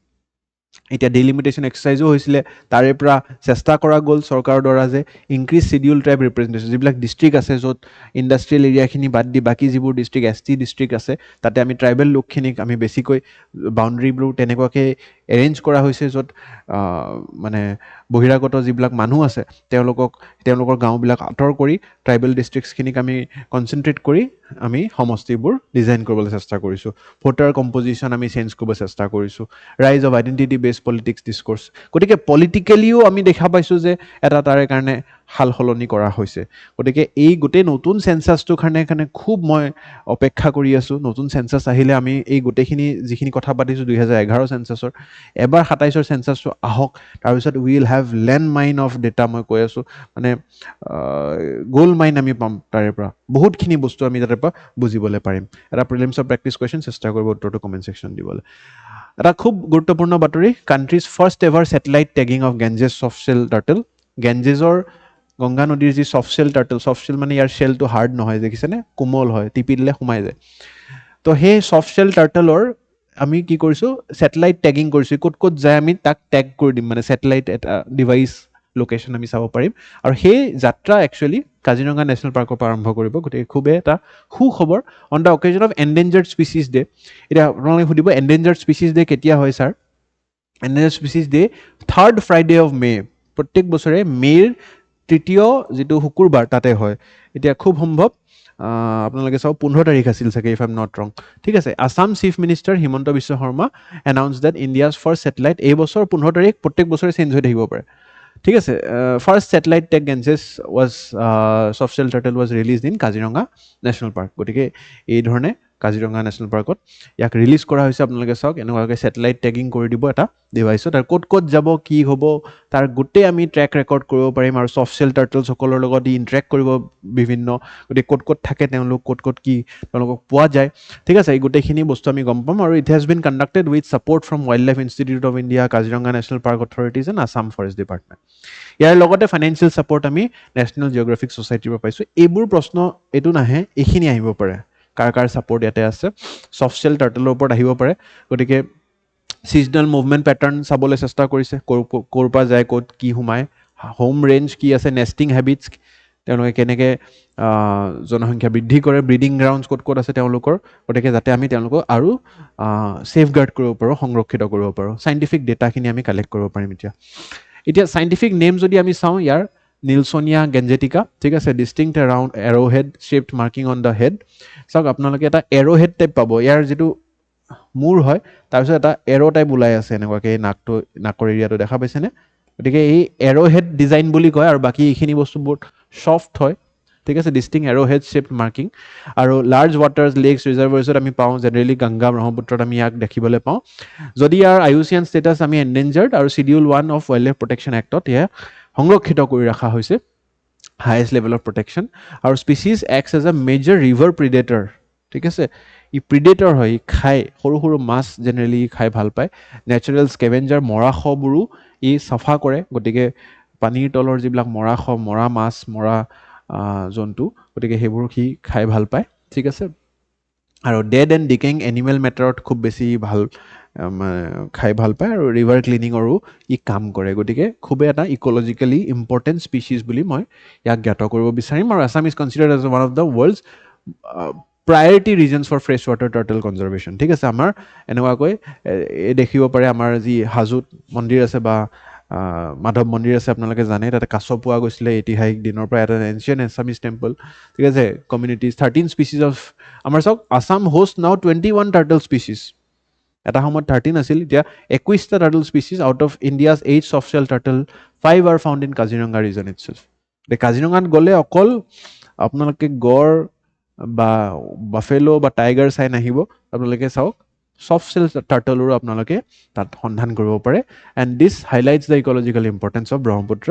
এতিয়া ডিলিমিটেশ্যন এক্সাৰচাইজো হৈছিলে তাৰে পৰা চেষ্টা কৰা গ'ল চৰকাৰৰ দ্বাৰা যে ইনক্ৰিজ চিডিউল ট্ৰাইব ৰিপ্ৰেজেণ্টেশ্যন যিবিলাক ডিষ্ট্ৰিক্ট আছে য'ত ইণ্ডাষ্ট্ৰিয়েল এৰিয়াখিনি বাদ দি বাকী যিবোৰ ডিষ্ট্ৰিক্ট এছ টি ডিষ্ট্ৰিক্ট আছে তাতে আমি ট্ৰাইবেল লোকখিনিক আমি বেছিকৈ বাউণ্ডেৰীবোৰ তেনেকুৱাকৈ এৰেঞ্জ কৰা হৈছে য'ত মানে বহিৰাগত যিবিলাক মানুহ আছে তেওঁলোকৰ গাঁওবিলাক আঁতৰ কৰি ট্ৰাইবেল ডিষ্ট্ৰিক্টছখিনিক আমি কনচেনট্ৰেট কৰি আমি সমষ্টিবোৰ ডিজাইন কৰিবলৈ চেষ্টা কৰিছোঁ ভোটাৰ কম্পজিশ্যন আমি চেঞ্জ কৰিব চেষ্টা কৰিছোঁ ৰাইজ অফ আইডেণ্টিটি বেছড পলিটিক্স ডিছক'ৰ্চ গতিকে পলিটিকেলিও আমি দেখা পাইছোঁ যে এটা তাৰে কাৰণে সাল সলনি কৰা হৈছে গতিকে এই গোটেই নতুন চেঞ্চাছটোৰ কাৰণে খুব মই অপেক্ষা কৰি আছোঁ নতুন চেঞ্চাছ আহিলে আমি এই গোটেইখিনি যিখিনি কথা পাতিছোঁ 2011 চেঞ্চাছৰ এবাৰ 27ৰ চেঞ্চাছটো আহক তাৰপিছত will have land mine of data মই কৈ আছোঁ মানে গ'ল্ড মাইন আমি পাম তাৰে পৰা বহুতখিনি বস্তু আমি তাৰে পৰা বুজিবলৈ পাৰিম এটা প্ৰিলিমছৰ প্ৰেক্টিছ কুৱেশ্যন চেষ্টা কৰিব উত্তৰটো কমেণ্ট ছেকশ্যন দিবলৈ এটা খুব গুৰুত্বপূৰ্ণ বাতৰি country's first ever satellite tagging of Ganges soft shell turtle গেঞ্জেছৰ গংগা নদীৰ যি soft shell turtle soft shell মানে ইয়াৰ শেলটো হাৰ্ড নহয় দেখিছেনে কোমল হয় টিপি দিলে সোমাই যায় তো সেই ছফ্ট শেল টাৰ্টলৰ আমি কি কৰিছোঁ ছেটেলাইট টেগিং কৰিছোঁ ক'ত ক'ত যায় আমি তাক টেগ কৰি দিম মানে ছেটেলাইট এটা ডিভাইচ লোকেশ্যন আমি চাব পাৰিম আৰু সেই যাত্ৰা একচুৱেলি কাজিৰঙা নেশ্যনেল পাৰ্কৰ পৰা আৰম্ভ কৰিব গতিকে খুবেই এটা সুখবৰ on the অকেজন of endangered species day এতিয়া আপোনালোকে সুধিব এণ্ডেঞ্জাৰ্ড স্পেচিছ ডে কেতিয়া হয় sir endangered species day 3rd Friday of May প্ৰত্যেক বছৰে মে'ৰ তৃতীয় যিটো শুকুৰবাৰ তাতে হয় এতিয়া খুব সম্ভৱ আপোনালোকে চাওক 15 তাৰিখ আছিল চাগে if I am not wrong ঠিক আছে Assam chief minister Himanta Biswa Sarma announce that India's first satellite এই বছৰ 15 তাৰিখ প্ৰত্যেক বছৰে চেঞ্জ হৈ থাকিব পাৰে ঠিক আছে first satellite tag Ganges was soft shell turtle was release in Kaziranga national park গতিকে এই ধৰণে কাজিৰঙা নেশ্যনেল পাৰ্কত ইয়াক ৰিলিজ কৰা হৈছে আপোনালোকে চাওক এনেকুৱাকৈ ছেটেলাইট টেগিং কৰি দিব এটা ডিভাইচত আৰু ক'ত ক'ত যাব কি হ'ব তাৰ গোটেই আমি ট্ৰেক ৰেকৰ্ড কৰিব পাৰিম আৰু ছফ্ট শেল টাৰ্টলছসকলৰ লগত ই ইণ্টাৰেক্ট কৰিব বিভিন্ন গতিকে ক'ত ক'ত থাকে তেওঁলোক ক'ত ক'ত কি তেওঁলোকক পোৱা যায় ঠিক আছে এই গোটেইখিনি বস্তু আমি গম পাম আৰু it has been conducted with support from wild life institute of India Kaziranga national park authorities and Assam forest department ইয়াৰ লগতে ফাইনেন্সিয়েল ছাপৰ্ট আমি নেশ্যনেল জিঅ'গ্ৰাফিক ছ'চাইটিৰ পৰা পাইছোঁ এইবোৰ প্ৰশ্ন এইটো নাহে এইখিনি আহিব পাৰে কাৰ ছাপৰ্ট ইয়াতে আছে ছফ্ট শেল টাৰ্টলৰ ওপৰত আহিব পাৰে গতিকে ছিজনেল মুভমেণ্ট পেটাৰ্ণ চাবলৈ চেষ্টা কৰিছে, ক'ৰ পৰা যায়, ক'ত কি সোমায়, হোম ৰেঞ্জ কি আছে, নেষ্টিং হেবিটছ, তেওঁলোকে কেনেকৈ জনসংখ্যা বৃদ্ধি কৰে, ব্ৰিডিং গ্ৰাউণ্ডছ ক'ত ক'ত আছে তেওঁলোকৰ, গতিকে যাতে আমি তেওঁলোকক আৰু ছেফ গাৰ্ড কৰিব পাৰোঁ, সংৰক্ষিত কৰিব পাৰোঁ, চাইণ্টিফিক ডেটাখিনি আমি কালেক্ট কৰিব পাৰিম। এতিয়া চাইণ্টিফিক নেম যদি আমি চাওঁ, ইয়াৰ নিলচনিয়া গেঞ্জেটিকা, ঠিক আছে, distinct around arrowhead shaped marking on the head. চাওক আপোনালোকে এটা এৰ'হেড টাইপ পাব, ইয়াৰ যিটো মূৰ হয় তাৰপিছত এটা এৰ' টাইপ ওলাই আছে এনেকুৱাকৈ, এই নাকৰ এৰিয়াটো দেখা পাইছেনে? গতিকে এই এৰ'হেড ডিজাইন বুলি কয়, আৰু বাকী এইখিনি বস্তু বহুত ছফ্ট হয়, ঠিক আছে, ডিষ্টিং এৰ'হেড শ্বেপড মাৰ্কিং। আৰু লাৰ্জ ৱাটাৰ্ছ, লেকছ, ৰিজাৰ্ভাৰ্ছত আমি পাওঁ, জেনেৰেলি গংগা ব্ৰহ্মপুত্ৰত আমি ইয়াক দেখিবলৈ পাওঁ। যদি ইয়াৰ আইউচিএন ষ্টেটাছ আমি এণ্ডেঞ্জাৰ্ড আৰু Schedule 1 of wild life protection এক্টত এয়া সংৰক্ষিত কৰি ৰখা হৈছে, হায়েষ্ট লেভেল অফ প্ৰটেকশ্যন। আৰু species acts as a major river predator, ঠিক আছে, ই প্ৰিডেটৰ হয়, ই খায় সৰু সৰু মাছ, জেনেৰেলি ই খাই ভাল পায়। নেচাৰেল স্কেভেঞ্জাৰ, মৰাশবোৰো ই চাফা কৰে, গতিকে পানীৰ তলৰ যিবিলাক মৰা মাছ, মৰা জন্তু, গতিকে সেইবোৰ সি খাই ভাল পায়, ঠিক আছে। আৰু ডেড এণ্ড ডিকেইং এনিমেল মেটাৰত খুব বেছি ভাল খাই ভাল পায়, আৰু ৰিভাৰ ক্লিনিঙৰো ই কাম কৰে, গতিকে খুবেই এটা ইক'লজিকেলি ইম্পৰ্টেণ্ট স্পিচিছ বুলি মই ইয়াক জ্ঞাত কৰিব বিচাৰিম। আৰু Assam is considered as one of the world's priority regions for freshwater turtle conservation, ঠিক আছে। আমাৰ এনেকুৱাকৈ দেখিব পাৰে, আমাৰ যি হাজোত মন্দিৰ আছে বা মাধৱ মন্দিৰ আছে, আপোনালোকে জানে, তাতে কাছ পোৱা গৈছিলে ঐতিহাসিক দিনৰ পৰা, এটা এনচিয়েণ্ট এছামিজ টেম্পল, ঠিক আছে, কমিউনিটিজ, 13 স্পিচিছ অফ, আমাৰ চাওক আছাম হোষ্ট নাও 21 টাৰ্টল স্পিচিছ, এটা সময়ত 13 আছিল, এতিয়া 21টা turtle species. Out of India's 8 soft shell turtle, 5 are found in Kaziranga region itself. এতিয়া কাজিৰঙাত গ'লে অকল আপোনালোকে গড় বা বাফেলো বা টাইগাৰ চাই নাহিব, আপোনালোকে চাওক ছফ্ট শেল টাৰ্টলৰো আপোনালোকে তাত সন্ধান কৰিব পাৰে। And this highlights the ecological importance of Brahmaputra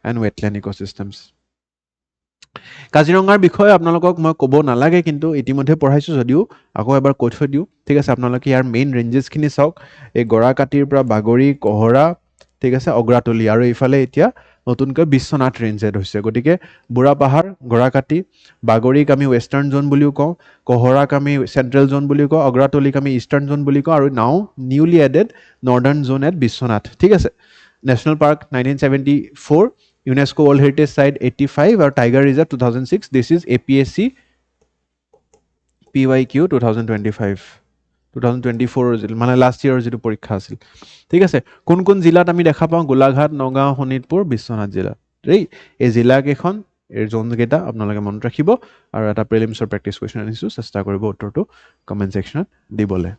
and wetland ecosystems. কাজিৰঙাৰ বিষয়ে আপোনালোকক মই ক'ব নালাগে, কিন্তু ইতিমধ্যে পঢ়াইছোঁ যদিও আকৌ এবাৰ কৈ থৈ দিওঁ, ঠিক আছে। আপোনালোকে ইয়াৰ মেইন ৰেঞ্জেছখিনি চাওক, এই গৰাকাটিৰ পৰা বাগৰি, কহৰা, ঠিক আছে, অগ্ৰাতলি, আৰু এইফালে এতিয়া নতুনকৈ বিশ্বনাথ ৰেঞ্জ এড হৈছে। গতিকে বুঢ়া পাহাৰ, গৰাকাটি, বাগৰিক আমি ৱেষ্টাৰ্ণ জ'ন বুলিও কওঁ, কহৰাক আমি চেণ্ট্ৰেল জ'ন বুলিও কওঁ, অগ্ৰাতলিক আমি ইষ্টাৰ্ণ জ'ন বুলি কওঁ, আৰু now newly added northern zone at Biswanath, ঠিক আছে। National park 1974, UNESCO world heritage site 85, আৰু tiger reserve 2006। This is APSC PYQ 2024, মানে লাষ্ট ইয়েৰৰ যিটো পৰীক্ষা আছিল, ঠিক আছে। কোন কোন জিলাত আমি দেখা পাওঁ? গোলাঘাট, নগাঁও, শোণিতপুৰ, বিশ্বনাথ জিলা, এই জিলাকেইখন, এই জ'নকেইটা আপোনালোকে মনত ৰাখিব। আৰু এটা প্ৰিলিমছৰ প্ৰেক্টিছ কুৱেশ্যন আনিছোঁ, চেষ্টা কৰিব উত্তৰটো কমেণ্ট ছেকশ্যনত দিবলৈ।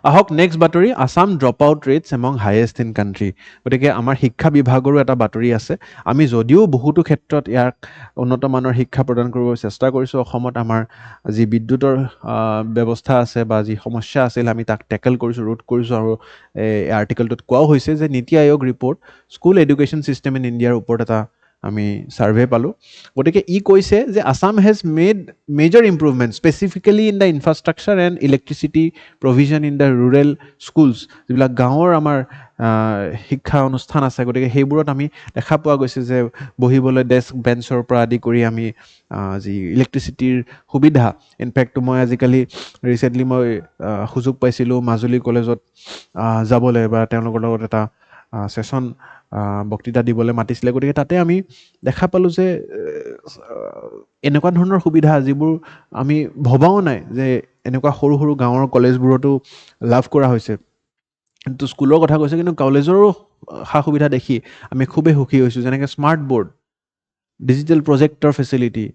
আহক নেক্সট বাতৰি, Assam drop out rates among highest in country. গতিকে আমাৰ শিক্ষা বিভাগৰো এটা বাতৰি আছে। আমি যদিও বহুতো ক্ষেত্ৰত ইয়াক উন্নত মানৰ শিক্ষা প্ৰদান কৰিব চেষ্টা কৰিছোঁ, অসমত আমাৰ যি বিদ্যুতৰ ব্যৱস্থা আছে বা যি সমস্যা আছিল, আমি তাক টেকেল কৰিছোঁ, ৰোধ কৰিছোঁ। আৰু এই আৰ্টিকেলটোত কোৱাও হৈছে যে নীতি আয়োগ report school education system in ইণ্ডিয়াৰ ওপৰত এটা আমি ছাৰ্ভে পালোঁ। গতিকে ই কৈছে যে Assam has made major improvement specifically in the infrastructure and electricity provision in the rural schools, যিবিলাক গাঁৱৰ আমাৰ শিক্ষা অনুষ্ঠান আছে, গতিকে সেইবোৰত আমি দেখা পোৱা গৈছে যে বহিবলৈ ডেস্ক বেঞ্চৰ পৰা আদি কৰি আমি যি ইলেক্ট্ৰিচিটিৰ সুবিধা, ইনফেক্টটো মই আজিকালি ৰিচেণ্টলি মই সুযোগ পাইছিলোঁ মাজুলী কলেজত যাবলৈ, বা তেওঁলোকৰ লগত এটা ছেশ্যন বক্তৃতা দিবলৈ মাতিছিলে। গতিকে তাতে আমি দেখা পালোঁ যে এনেকুৱা ধৰণৰ সুবিধা যিবোৰ আমি ভবাও নাই যে এনেকুৱা সৰু সৰু গাঁৱৰ কলেজবোৰতো লাভ কৰা হৈছে। কিন্তু স্কুলৰ কথা কৈছে, কিন্তু কলেজৰো সা সুবিধা দেখি আমি খুবেই সুখী হৈছোঁ, যেনেকৈ স্মাৰ্ট বৰ্ড, ডিজিটেল প্ৰজেক্টৰ ফেচিলিটি,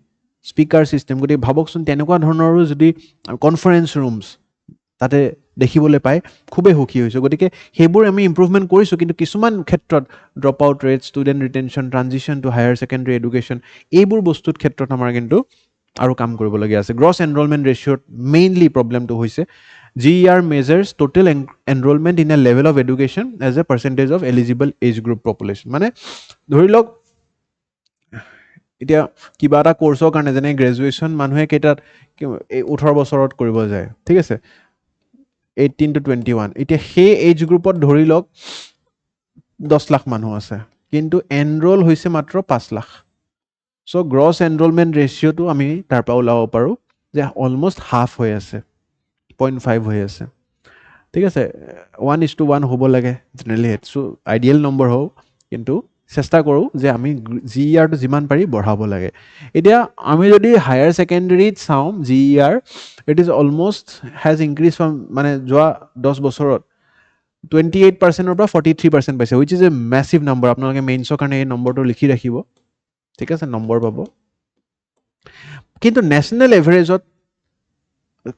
স্পীকাৰ ছিষ্টেম। গতিকে ভাবকচোন, তেনেকুৱা ধৰণৰো যদি কনফাৰেঞ্চ ৰুমছ তাতে দেখিবলৈ পাই খুবেই সুখী হৈছোঁ। গতিকে সেইবোৰ আমি ইম্প্ৰুভমেণ্ট কৰিছোঁ, কিন্তু কিছুমান ক্ষেত্ৰত drop out rate, student retention, transition to higher secondary education, এইবোৰ বস্তুৰ ক্ষেত্ৰত আমাৰ কিন্তু আৰু কাম কৰিবলগীয়া আছে। গ্ৰছ এনৰলমেণ্ট ৰেচিঅ'ত মেইনলি প্ৰব্লেমটো হৈছে GER measures total enrolment in a level of education as a percentage of eligible age group population. মানে ধৰি লওক, এতিয়া কিবা এটা কৰ্চৰ কাৰণে, যেনে গ্ৰেজুৱেশ্যন মানুহে কেইটাত 18 বছৰত কৰিব যায়, ঠিক আছে, 18 to 21। এতিয়া সেই এজ গ্ৰুপত ধৰি লওক 10 লাখ মানুহ আছে, কিন্তু এনৰোল হৈছে মাত্ৰ 5 লাখ। চ' গ্ৰছ এনৰলমেণ্ট ৰেচিঅ'টো আমি তাৰ পৰা ওলাব পাৰোঁ যে অলমষ্ট হাফ হৈ আছে, 0.5 হৈ আছে। ঠিক আছে 1:1 হ'ব লাগে জেনেৰেলি সেইটো আইডিয়েল নম্বৰ হওক কিন্তু চেষ্টা কৰোঁ যে আমি GERটো যিমান পাৰি বঢ়াব লাগে এতিয়া আমি যদি হায়াৰ ছেকেণ্ডেৰীত চাওঁ GER it is almost has increase from মানে যোৱা 10 বছৰত 28%ৰ পৰা 43% পাইছে wish is a massive number আপোনালোকে মেইনছৰ কাৰণে এই নম্বৰটো লিখি ৰাখিব ঠিক আছে নম্বৰ পাব কিন্তু নেশ্যনেল এভাৰেজত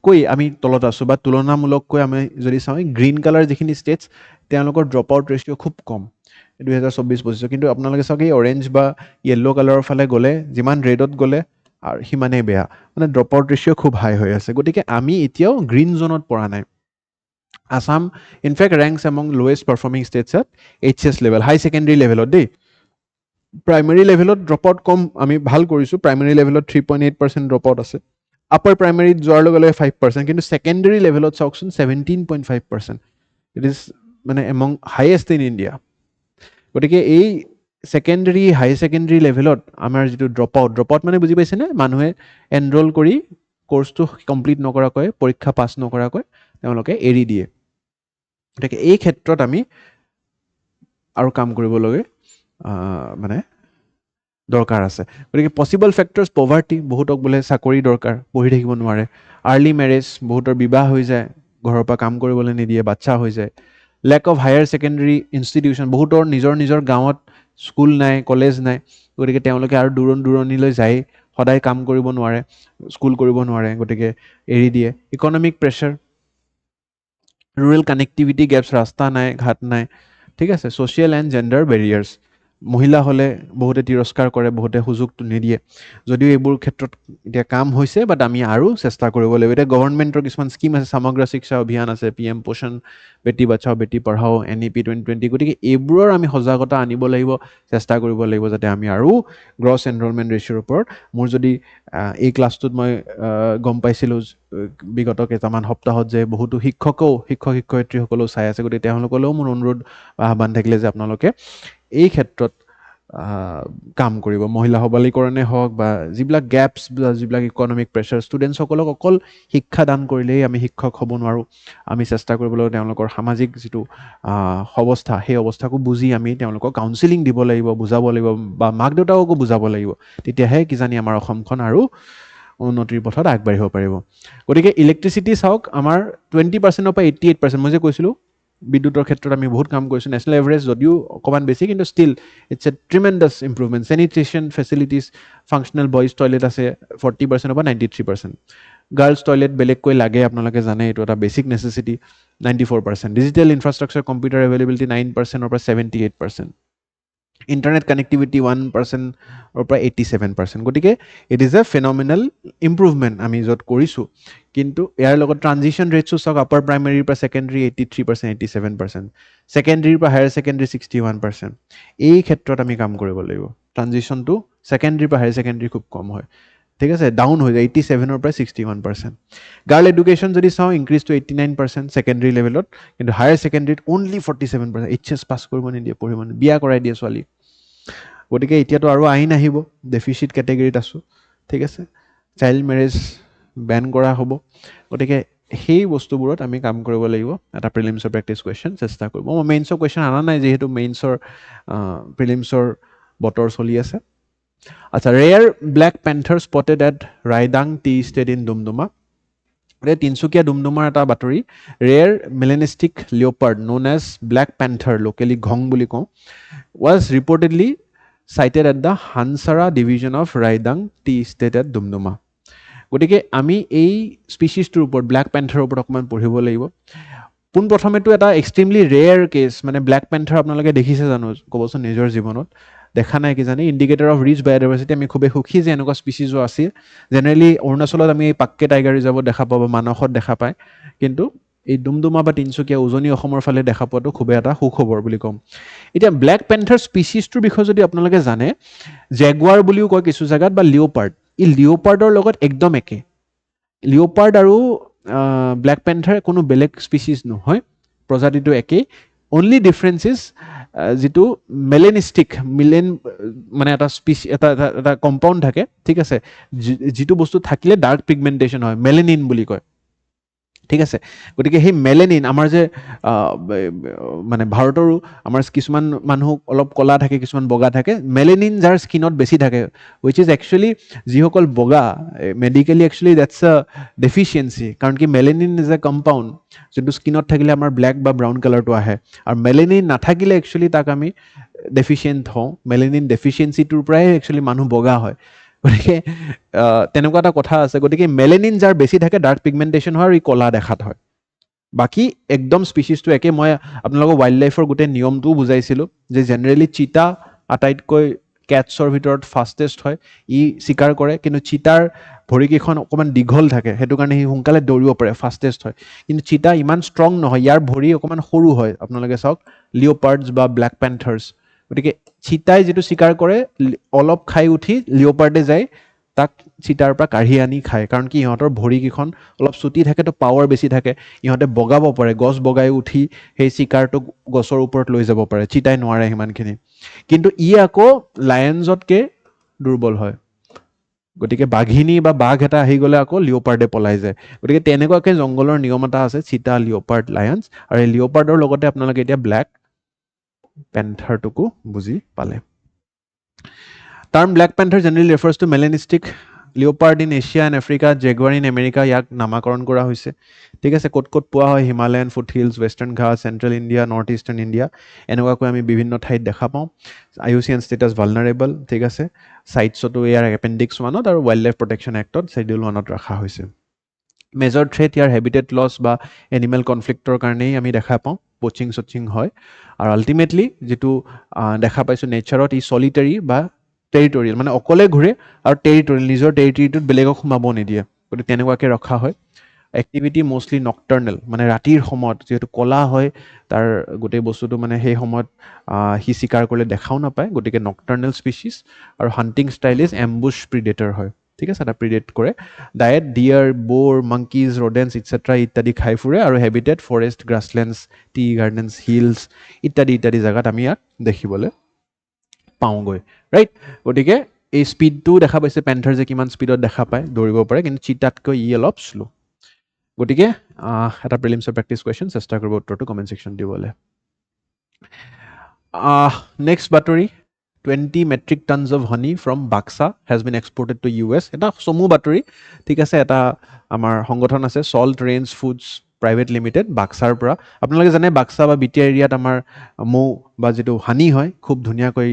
কৈ আমি তলত আছোঁ বা তুলনামূলককৈ আমি যদি চাওঁ গ্ৰীণ কালাৰ যিখিনি ষ্টেটছ তেওঁলোকৰ ড্ৰপ আউট ৰেচিঅ' খুব কম 2024-25 কিন্তু আপোনালোকে চাওক এই অৰেঞ্জ বা য়েল্ল' কালাৰৰ ফালে গ'লে যিমান ৰেডত গ'লে আৰু সিমানেই বেয়া মানে ড্ৰপ আউট ৰেচিঅ' খুব হাই হৈ আছে গতিকে আমি এতিয়াও গ্ৰীণ জোনত পৰা নাই Assam in fact ranks among lowest performing states at HS level high secondary লেভেলত দেই প্ৰাইমেৰী লেভেলত ড্ৰপ আউট কম আমি ভাল কৰিছোঁ প্ৰাইমেৰী লেভেলত 3.8% ড্ৰপ আউট আছে আপাৰ প্ৰাইমেৰীত যোৱাৰ লগে লগে 5% কিন্তু ছেকেণ্ডেৰী লেভেলত চাওকচোন 17.5% ইট ইজ মানে এমং হাইয়েষ্ট ইন ইণ্ডিয়া গতিকে এই ছেকেণ্ডেৰী হাই ছেকেণ্ডেৰী লেভেলত আমাৰ যিটো ড্ৰপ আউট মানে বুজি পাইছেনে মানুহে এনৰোল কৰি কোৰ্চটো কমপ্লিট নকৰাকৈ পৰীক্ষা পাছ নকৰাকৈ তেওঁলোকে এৰি দিয়ে গতিকে এই ক্ষেত্ৰত আমি আৰু কাম কৰিবলগীয়া মানে দৰকাৰ আছে গতিকে পচিবল ফেক্টৰ্ছ পভাৰ্টি বহুতক বোলে চাকৰি দৰকাৰ পঢ়ি থাকিব নোৱাৰে আৰ্লি মেৰেজ বহুতৰ বিবাহ হৈ যায় ঘৰৰ পৰা কাম কৰিবলৈ নিদিয়ে বাচ্চা হৈ যায় lake of higher secondary institution বহুতৰ নিজৰ গাঁৱত স্কুল নাই কলেজ নাই গতিকে তেওঁলোকে আৰু দূৰণিলৈ যায় সদায় কাম কৰিব নোৱাৰে স্কুল কৰিব নোৱাৰে গতিকে এৰি দিয়ে economic pressure rural connectivity gaps ৰাস্তা নাই ঘাট নাই ঠিক আছে ছ'চিয়েল এণ্ড জেণ্ডাৰ বেৰিয়াৰ্ছ মহিলা হ'লে বহুতে তিৰস্কাৰ কৰে বহুতে সুযোগটো নিদিয়ে যদিও এইবোৰ ক্ষেত্ৰত এতিয়া কাম হৈছে বাট আমি আৰু চেষ্টা কৰিব লাগিব এতিয়া গভৰ্ণমেণ্টৰ কিছুমান স্কিম আছে সমগ্ৰ শিক্ষা অভিযান আছে PM পোষণ বেটি বাচাও বেটি পঢ়াও NEP 2020 গতিকে এইবোৰৰ আমি সজাগতা আনিব লাগিব চেষ্টা কৰিব লাগিব যাতে আমি আৰু গ্ৰছ এনৰলমেণ্ট ৰেচিঅ'ৰ ওপৰত মোৰ যদি এই ক্লাছটোত মই গম পাইছিলোঁ বিগত কেইটামান সপ্তাহত যে বহুতো শিক্ষক শিক্ষয়িত্ৰীসকলেও চাই আছে গতিকে তেওঁলোকলৈও মোৰ অনুৰোধ বা আহ্বান থাকিলে যে আপোনালোকে এই ক্ষেত্ৰত কাম কৰিব মহিলা সবলীকৰণে হওক বা যিবিলাক গেপছ বা যিবিলাক ইকনমিক প্ৰেছাৰ ষ্টুডেণ্টসকলক অকল শিক্ষা দান কৰিলেই আমি শিক্ষক হ'ব নোৱাৰোঁ আমি চেষ্টা কৰিব লাগিব তেওঁলোকৰ সামাজিক যিটো অৱস্থা সেই অৱস্থাকো বুজি আমি তেওঁলোকক কাউন্সিলিং দিব লাগিব বুজাব লাগিব বা মাক দেউতাককো বুজাব লাগিব তেতিয়াহে কিজানি আমাৰ অসমখন আৰু উন্নতিৰ পথত আগবাঢ়িব পাৰিব গতিকে ইলেক্ট্ৰিচিটি চাওক আমাৰ 20%ৰ পৰা 88% মই যে কৈছিলোঁ বিদ্যুতৰ ক্ষেত্ৰত আমি বহুত কাম কৰিছোঁ নেশ্যনেল এভাৰেজ যদিও অকণমান বেছি কিন্তু still it's a tremendous improvement sanitation facilities functional boys toilet আছে 40%ৰ পৰা 93% গাৰ্লছ টয়লেট বেলেগকৈ লাগে আপোনালোকে জানে এইটো এটা basic necessity 94% digital infrastructure computer availability 9%ৰ পৰা 78% ইণ্টাৰনেট কানেক্টিভিটি 1%ৰ পৰা 87% গতিকে it is a phenomenal improvement আমি য'ত কৰিছোঁ কিন্তু ইয়াৰ লগত ট্ৰানজিশ্যন ৰেটছো চাওক আপাৰ প্ৰাইমেৰীৰ পৰা ছেকেণ্ডেৰী 83% 87% ছেকেণ্ডেৰীৰ পৰা হায়াৰ ছেকেণ্ডেৰী 61% এই ক্ষেত্ৰত আমি কাম কৰিব লাগিব ট্ৰানজিশ্যনটো ছেকেণ্ডেৰীৰ পৰা হায়াৰ ছেকেণ্ডেৰী খুব কম হয় ঠিক আছে ডাউন হৈ যায় 87ৰ পৰা 61% গাৰ্ল এডুকেশ্যন যদি চাওঁ ইনক্ৰিজ টু 89% ছেকেণ্ডেৰী লেভেলত কিন্তু হায়াৰ ছেকেণ্ডেৰীত অনলি 47% HS পাছ কৰিব নিদিয়ে পঢ়িব নিদিয়ে বিয়া কৰাই দিয়ে ছোৱালী গতিকে এতিয়াতো আৰু আইন আহিব ডেফিচিট কেটেগৰীত আছোঁ ঠিক আছে চাইল্ড মেৰেজ বেন কৰা হ'ব গতিকে সেই বস্তুবোৰত আমি কাম কৰিব লাগিব এটা প্ৰিলিমছৰ প্ৰেক্টিছ কুৱেশ্যন চেষ্টা কৰিব মই মেইনছৰ কুৱেশ্যন অনা নাই যিহেতু মেইনছৰ প্ৰিলিমছৰ বতৰ চলি আছে আচ্ছা rare black panther spotted at Raidang tea estate in Doomdooma Tinsukia ডুমডুমাৰ এটা বাতৰি rare melanistic leopard known as black panther locally ঘং বুলি কওঁ was reportedly cited at the Hansara division of Raidang Tea Estate at Dumduma গতিকে আমি এই স্পিচিছটোৰ ওপৰত ব্লেক পেন্থাৰৰ ওপৰত অকণমান পঢ়িব লাগিব পোনপ্ৰথমেতো এটা এক্সট্ৰিমলি ৰেয়াৰ কেছ মানে ব্লেক পেন্থাৰ আপোনালোকে দেখিছে জানো ক'বচোন নিজৰ জীৱনত দেখা নাই কিজানি ইণ্ডিকেটৰ অফ ৰিচ বায়'ডাইভাৰ্চিটি আমি খুবেই সুখী যে এনেকুৱা স্পিচিছো আছিল জেনেৰেলি অৰুণাচলত আমি এই পাক্কে টাইগাৰ ৰিজাৰ্ভত দেখা পাব মানসত দেখা পায় কিন্তু এই ডুমডুমা বা তিনিচুকীয়া উজনি অসমৰ ফালে দেখা পোৱাটো খুবেই এটা সুখবৰ বুলি ক'ম এতিয়া ব্লেক পেন্থাৰ স্পিচিছটোৰ বিষয়ে যদি আপোনালোকে জানে জেগুৱাৰ বুলিও কয় কিছু জেগাত বা লিঅ'পাৰ্ড এই লিঅ'পাৰ্ডৰ লগত একদম একে লিঅ'পাৰ্ড আৰু ব্লেক পেন্থাৰ কোনো বেলেগ স্পিচিছ নহয় প্ৰজাতিটো একেই অনলি ডিফাৰেঞ্চ ইজ যিটো মেলেনিষ্টিক মানে এটা এটা কম্পাউণ্ড থাকে ঠিক আছে যিটো বস্তু থাকিলে ডাৰ্ক পিগমেণ্টেশ্যন হয় মেলেনিন বুলি কয় ঠিক আছে গতিকে সেই মেলেনিন আমাৰ যে মানে ভাৰতৰো আমাৰ কিছুমান মানুহ অলপ কলা থাকে কিছুমান বগা থাকে মেলেনিন যাৰ স্কিনত বেছি থাকে which is actually যিসকল বগা medically actually that's a deficiency কাৰণ কি মেলেনিন is a compound যোনটো স্কিনত থাকিলে আমাৰ ব্লেক বা ব্ৰাউন কালাৰটো আহে আৰু মেলেনিন নাথাকিলে actually তাক আমি ডেফিচিয়েণ্ট হওঁ মেলেনিন ডেফিচিয়েঞ্চিটোৰ পৰাই actually মানুহ বগা হয় গতিকে তেনেকুৱা এটা কথা আছে গতিকে মেলেনিন যাৰ বেছি থাকে ডাৰ্ক পিগমেণ্টেশ্যন হয় আৰু ই কলা দেখাত হয় বাকী একদম স্পিচিছটো একে মই আপোনালোকক ৱাইল্ড লাইফৰ গোটেই নিয়মটোও বুজাইছিলোঁ যে জেনেৰেলি চিতা আটাইতকৈ কেটছৰ ভিতৰত ফাষ্টেষ্ট হয় ই চিকাৰ কৰে কিন্তু চিতাৰ ভৰিকেইখন অকণমান দীঘল থাকে সেইটো কাৰণে সি সোনকালে দৌৰিব পাৰে ফাষ্টেষ্ট হয় কিন্তু চিতা ইমান ষ্ট্ৰং নহয় ইয়াৰ ভৰি অকণমান সৰু হয় আপোনালোকে চাওক লিঅ'পাৰ্ডছ বা ব্লেক পেন্থাৰ্ছ গতিকে চিতাই যিটো চিকাৰ কৰে অলপ খাই উঠি লিঅ'পাৰ্ডে যায় তাক চিতাৰ পৰা কাঢ়ি আনি খায় কাৰণ কি ইহঁতৰ ভৰিকেইখন অলপ চুটি থাকে তো পাৱাৰ বেছি থাকে ইহঁতে বগাব পাৰে গছ বগাই উঠি সেই চিকাৰটোক গছৰ ওপৰত লৈ যাব পাৰে চিতাই নোৱাৰে সিমানখিনি কিন্তু ই আকৌ লায়নছতকৈ দুৰ্বল হয় গতিকে বাঘিনী বা বাঘ এটা আহি গ'লে আকৌ লিঅ'পাৰ্ডে পলাই যায় গতিকে তেনেকুৱাকৈ জংঘলৰ নিয়ম এটা আছে চিতা লিঅ'পাৰ্ড লায়নছ আৰু এই লিঅ'পাৰ্ডৰ লগতে আপোনালোকে এতিয়া ব্লেক পেন্থাৰটোকো বুজি পালে Term Black Panther generally refers to melanistic leopard in Asia and Africa, jaguar in America, ইয়াক নামাকৰণ কৰা হৈছে ঠিক আছে ক'ত ক'ত পোৱা হয় হিমালয়ান ফুট হিলছ ৱেষ্টাৰ্ণ ঘাট central India north eastern India এনেকুৱাকৈ আমি বিভিন্ন ঠাইত দেখা পাওঁ IUCN ষ্টেটাছ ভালনাৰেবল ঠিক আছে চাইটছতো ইয়াৰ এপেণ্ডিক্স 1ত আৰু ৱাইল্ড লাইফ প্ৰটেকশ্যন এক্টত শ্বেডিউল 1ত ৰখা হৈছে মেজৰ থ্ৰেট ইয়াৰ হেবিটেট লছ বা এনিমেল কনফ্লিক্টৰ কাৰণেই আমি দেখা পাওঁ পচিং চচিং হয় আৰু আল্টিমেটলি যিটো দেখা পাইছোঁ নেচাৰত ই চলিটাৰী বা টেৰিটৰিয়েল মানে অকলে ঘূৰে আৰু টেৰিটৰিয়েল নিজৰ টেৰিটৰিটোত বেলেগক সোমাব নিদিয়ে গতিকে তেনেকুৱাকৈ ৰখা হয় এক্টিভিটি মষ্টলি নক্টাৰ্নেল মানে ৰাতিৰ সময়ত যিহেতু কলা হয় তাৰ গোটেই বস্তুটো মানে সেই সময়ত সি চিকাৰ কৰিলে দেখাও নাপায় গতিকে নক্টাৰ্নেল স্পিচিছ আৰু hunting style is ambush predator হয় ঠিক আছে এটা প্ৰিডেট কৰে ডায়েট ডিয়াৰ বোৰ মাংকিজ ৰডেন্স ইটচেট্ৰা ইত্যাদি খাই ফুৰে আৰু হেবিটেট ফৰেষ্ট গ্ৰাছলেণ্ডছ টি গাৰ্ডেন্স হিলছ ইত্যাদি ইত্যাদি জেগাত আমি ইয়াক দেখিবলৈ পাওঁগৈ ৰাইট গতিকে এই স্পীডটো দেখা পাইছে পেন্থাৰ যে কিমান স্পীডত দেখা পায় দৌৰিব পাৰে কিন্তু চিতাতকৈ ই অলপ শ্ল' গতিকে এটা প্ৰিলিমছৰ প্ৰেক্টিছ কুৱেশ্যন চেষ্টা কৰিব উত্তৰটো কমেণ্ট ছেকশ্যন দিবলৈ নেক্সট বাতৰি 20 metric tons of honey from Baksa has been exported to US এটা চমু বাতৰি ঠিক আছে এটা আমাৰ সংগঠন আছে salt range foods private limited বাক্সাৰ পৰা আপোনালোকে জানে বাক্সা বা বিটিয়া এৰিয়াত আমাৰ মৌ বা যিটো হানি হয় খুব ধুনীয়াকৈ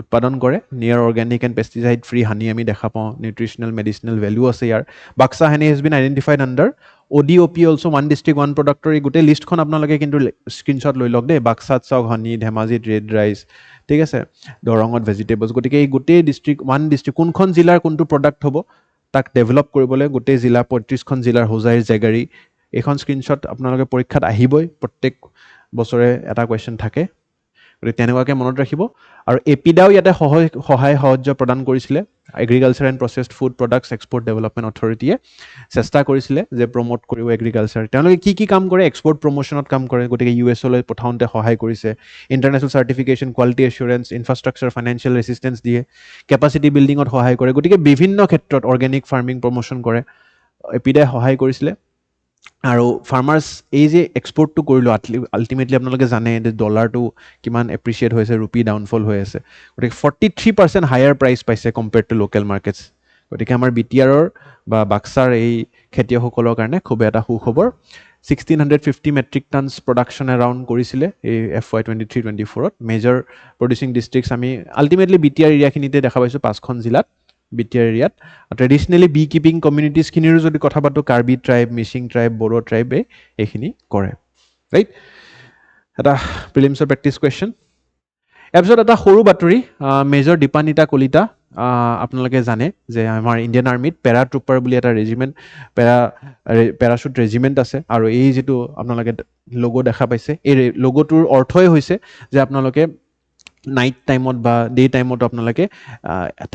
উৎপাদন কৰে near organic and pesticide free honey আমি দেখা পাওঁ নিউট্ৰিচনেল মেডিচিনেল ভেলু আছে ইয়াৰ Baksa honey has been identified under ODOP also' one district one প্ৰডাক্টৰ এই গোটেই লিষ্টখন আপোনালোকে কিন্তু স্ক্ৰীনশ্বট লৈ লওক দেই বাক্সাত চাওক হানি ধেমাজিত ৰেড ৰাইচ ঠিক আছে দৰঙত ভেজিটেবলছ গতিকে এই গোটেই ডিষ্ট্ৰিক্ট ওৱান ডিষ্ট্ৰিক্ট কোনখন জিলাৰ কোনটো প্ৰডাক্ট হ'ব তাক ডেভেলপ কৰিবলৈ গোটেই জিলা 35খন জিলাৰ হোজাইৰ জেগাৰী এইখন স্ক্ৰীনশ্বট আপোনালোকে পৰীক্ষাত আহিবই প্ৰত্যেক বছৰে এটা কুৱেশ্যন থাকে গতিকে তেনেকুৱাকৈ মনত ৰাখিব আৰু এপিডাও ইয়াতে সহায় সাহায্য প্ৰদান কৰিছিলে agriculture and processed food products export development অথৰিটিয়ে চেষ্টা কৰিছিলে যে প্ৰমোট কৰিব এগ্ৰিকালচাৰ তেওঁলোকে কি কাম কৰে এক্সপৰ্ট প্ৰমোশ্যনত কাম কৰে গতিকে US-লৈ পঠাওঁতে সহায় কৰিছে international certification quality assurance infrastructure financial assistance দিয়ে কেপাচিটি বিল্ডিঙত সহায় কৰে গতিকে বিভিন্ন ক্ষেত্ৰত অৰ্গেনিক ফাৰ্মিং প্ৰমোশ্যন কৰে এপিডাই সহায় কৰিছিলে আৰু ফাৰ্মাৰ্ছ এই যে এক্সপৰ্টটো কৰিলোঁ আল্টিমেটলি আপোনালোকে জানে যে ডলাৰটো কিমান এপ্ৰিচিয়েট হৈছে ৰুপি ডাউনফল হৈ আছে গতিকে 43% হায়াৰ প্ৰাইচ পাইছে কম্পেয়াৰ্ড টু লোকেল মাৰ্কেটছ গতিকে আমাৰ BTRৰ বা বাক্সাৰ এই খেতিয়কসকলৰ কাৰণে খুব এটা সুখবৰ 1650 মেট্ৰিক টনছ প্ৰডাকশ্যন এৰাউণ্ড কৰিছিলে এই FY 23-24ত মেজৰ প্ৰডিউচিং ডিষ্ট্ৰিক্টছ আমি আল্টিমেটলি BTR এৰিয়াখিনিতে দেখা পাইছোঁ 5খন জিলাত BTR এৰিয়াত ট্ৰেডিশ্যনেলি বি কিপিং কমিউনিটিজখিনিৰো যদি কথা পাতোঁ কাৰ্বি ট্ৰাইব মিচিং ট্ৰাইব বড়ো ট্ৰাইবে এইখিনি কৰে ৰাইট এটা প্ৰিলিমছৰ প্ৰেক্টিছ কুৱেশ্যন তাৰপিছত এটা সৰু বাতৰি মেজৰ দীপানিতা কলিতা আপোনালোকে জানে যে আমাৰ ইণ্ডিয়ান আৰ্মিত পেৰাট্ৰুপাৰ বুলি এটা ৰেজিমেণ্ট পেৰাশ্বুট ৰেজিমেণ্ট আছে আৰু এই যিটো আপোনালোকে লোগো দেখা পাইছে এই লোগোটোৰ অৰ্থই হৈছে যে আপোনালোকে নাইট টাইমত বা ডে টাইমত আপোনালোকে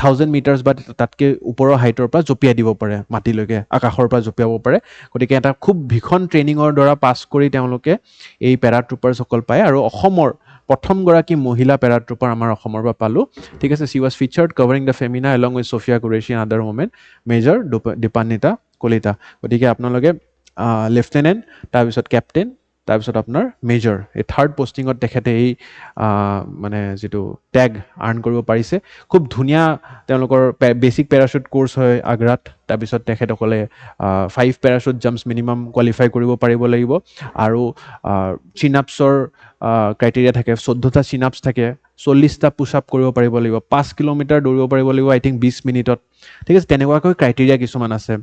1000 মিটাৰ্ছ বা তাতকৈ ওপৰৰ হাইটৰ পৰা জঁপিয়াই দিব পাৰে মাটিলৈকে আকাশৰ পৰা জঁপিয়াব পাৰে গতিকে এটা খুব ভীষণ ট্ৰেইনিঙৰ দ্বাৰা পাছ কৰি তেওঁলোকে এই পেৰাট্ৰুপাৰসকল পায় আৰু অসমৰ প্ৰথমগৰাকী মহিলা পেৰাট্ৰুপাৰ আমাৰ অসমৰ পৰা পালোঁ ঠিক আছে she was featured covering the Femina along with Sofiya Qureshi and other women major Dipanwita Kalita গতিকে আপোনালোকে লেফটেনেণ্ট, তাৰপিছত কেপ্টেইন, তাৰপিছত আপোনাৰ মেজৰ। এই থাৰ্ড পষ্টিঙত তেখেতে এই মানে যিটো টেগ আৰ্ণ কৰিব পাৰিছে। খুব ধুনীয়া তেওঁলোকৰ বেচিক পেৰাচুট কোৰ্চ হয় আগ্ৰাত। তাৰপিছত তেখেতসকলে 5 পেৰাচুট জাম্পছ মিনিমাম কোৱালিফাই কৰিব পাৰিব লাগিব। আৰু চিনাপছৰ ক্ৰাইটেৰিয়া থাকে, 14টা চিনাপছ থাকে, 40টা পুছ আপ কৰিব পাৰিব লাগিব, 5 কিলোমিটাৰ দৌৰিব পাৰিব লাগিব আই থিংক 20 মিনিটত। ঠিক আছে, তেনেকুৱাকৈ ক্ৰাইটেৰিয়া কিছুমান আছে।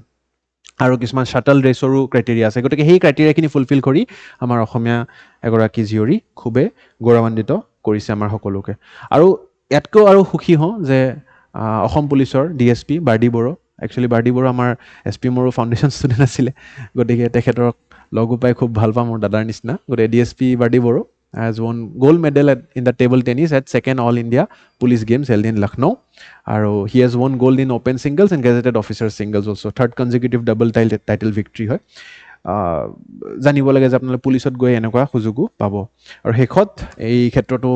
আৰু কিছুমান শ্বাটল ৰেচৰো ক্ৰাইটেৰিয়া আছে। গতিকে সেই ক্ৰাইটেৰিয়াখিনি ফুলফিল কৰি আমাৰ অসমীয়া এগৰাকী জীয়ৰী খুবেই গৌৰৱান্বিত কৰিছে আমাৰ সকলোকে। আৰু ইয়াতকৈও আৰু সুখী হওঁ যে অসম পুলিচৰ DSP বাৰ্ডি বড়ো, একচুৱেলি বাৰ্ডি বড়ো আমাৰ SP মোৰো ফাউণ্ডেশ্যন ষ্টুডেণ্ট আছিলে, গতিকে তেখেতক লগো পাই খুব ভাল পাওঁ, মোৰ দাদাৰ নিচিনা। গতিকে DSP Bardi Bodo has won gold medal in the table tennis at 2nd All India Police Games held in Lucknow. আৰু he has won gold in open singles and gazetted officer singles also. 3rd consecutive double title victory হয়। জানিব লাগে যে আপোনালোকে পুলিচত গৈ এনেকুৱা সুযোগো পাব। আৰু শেষত এই ক্ষেত্ৰতো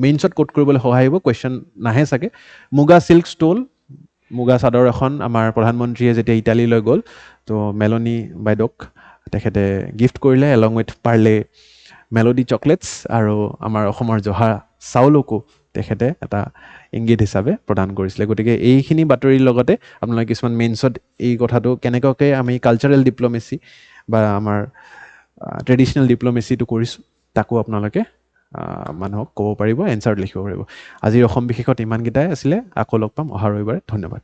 মেইনছত কোট কৰিবলৈ সহায় হ'ব, কুৱেশ্যন নাহে চাগে। মুগা চিল্ক ষ্টল, মুগা চাদৰ এখন আমাৰ প্ৰধানমন্ত্ৰীয়ে যেতিয়া ইটালীলৈ গ'ল, তো মেলনী বাইদেউক তেখেতে গিফ্ট কৰিলে along with Parle melody chocolates, আৰু আমাৰ অসমৰ জহা চাউলকো তেখেতে এটা ইংগিত হিচাপে প্ৰদান কৰিছিলে। গতিকে এইখিনি বাতৰিৰ লগতে আপোনালোকে কিছুমান মেইনছত এই কথাটো কেনেকুৱাকৈ আমি কালচাৰেল ডিপ্ল'মেচি বা আমাৰ ট্ৰেডিশ্যনেল ডিপ্ল'মেচিটো কৰিছোঁ তাকো আপোনালোকে মানুহক ক'ব পাৰিব, এনচাৰত লিখিব পাৰিব। আজিৰ অসম বিশেষত ইমানকেইটাই আছিলে। আকৌ লগ পাম অহা ৰবিবাৰে। ধন্যবাদ।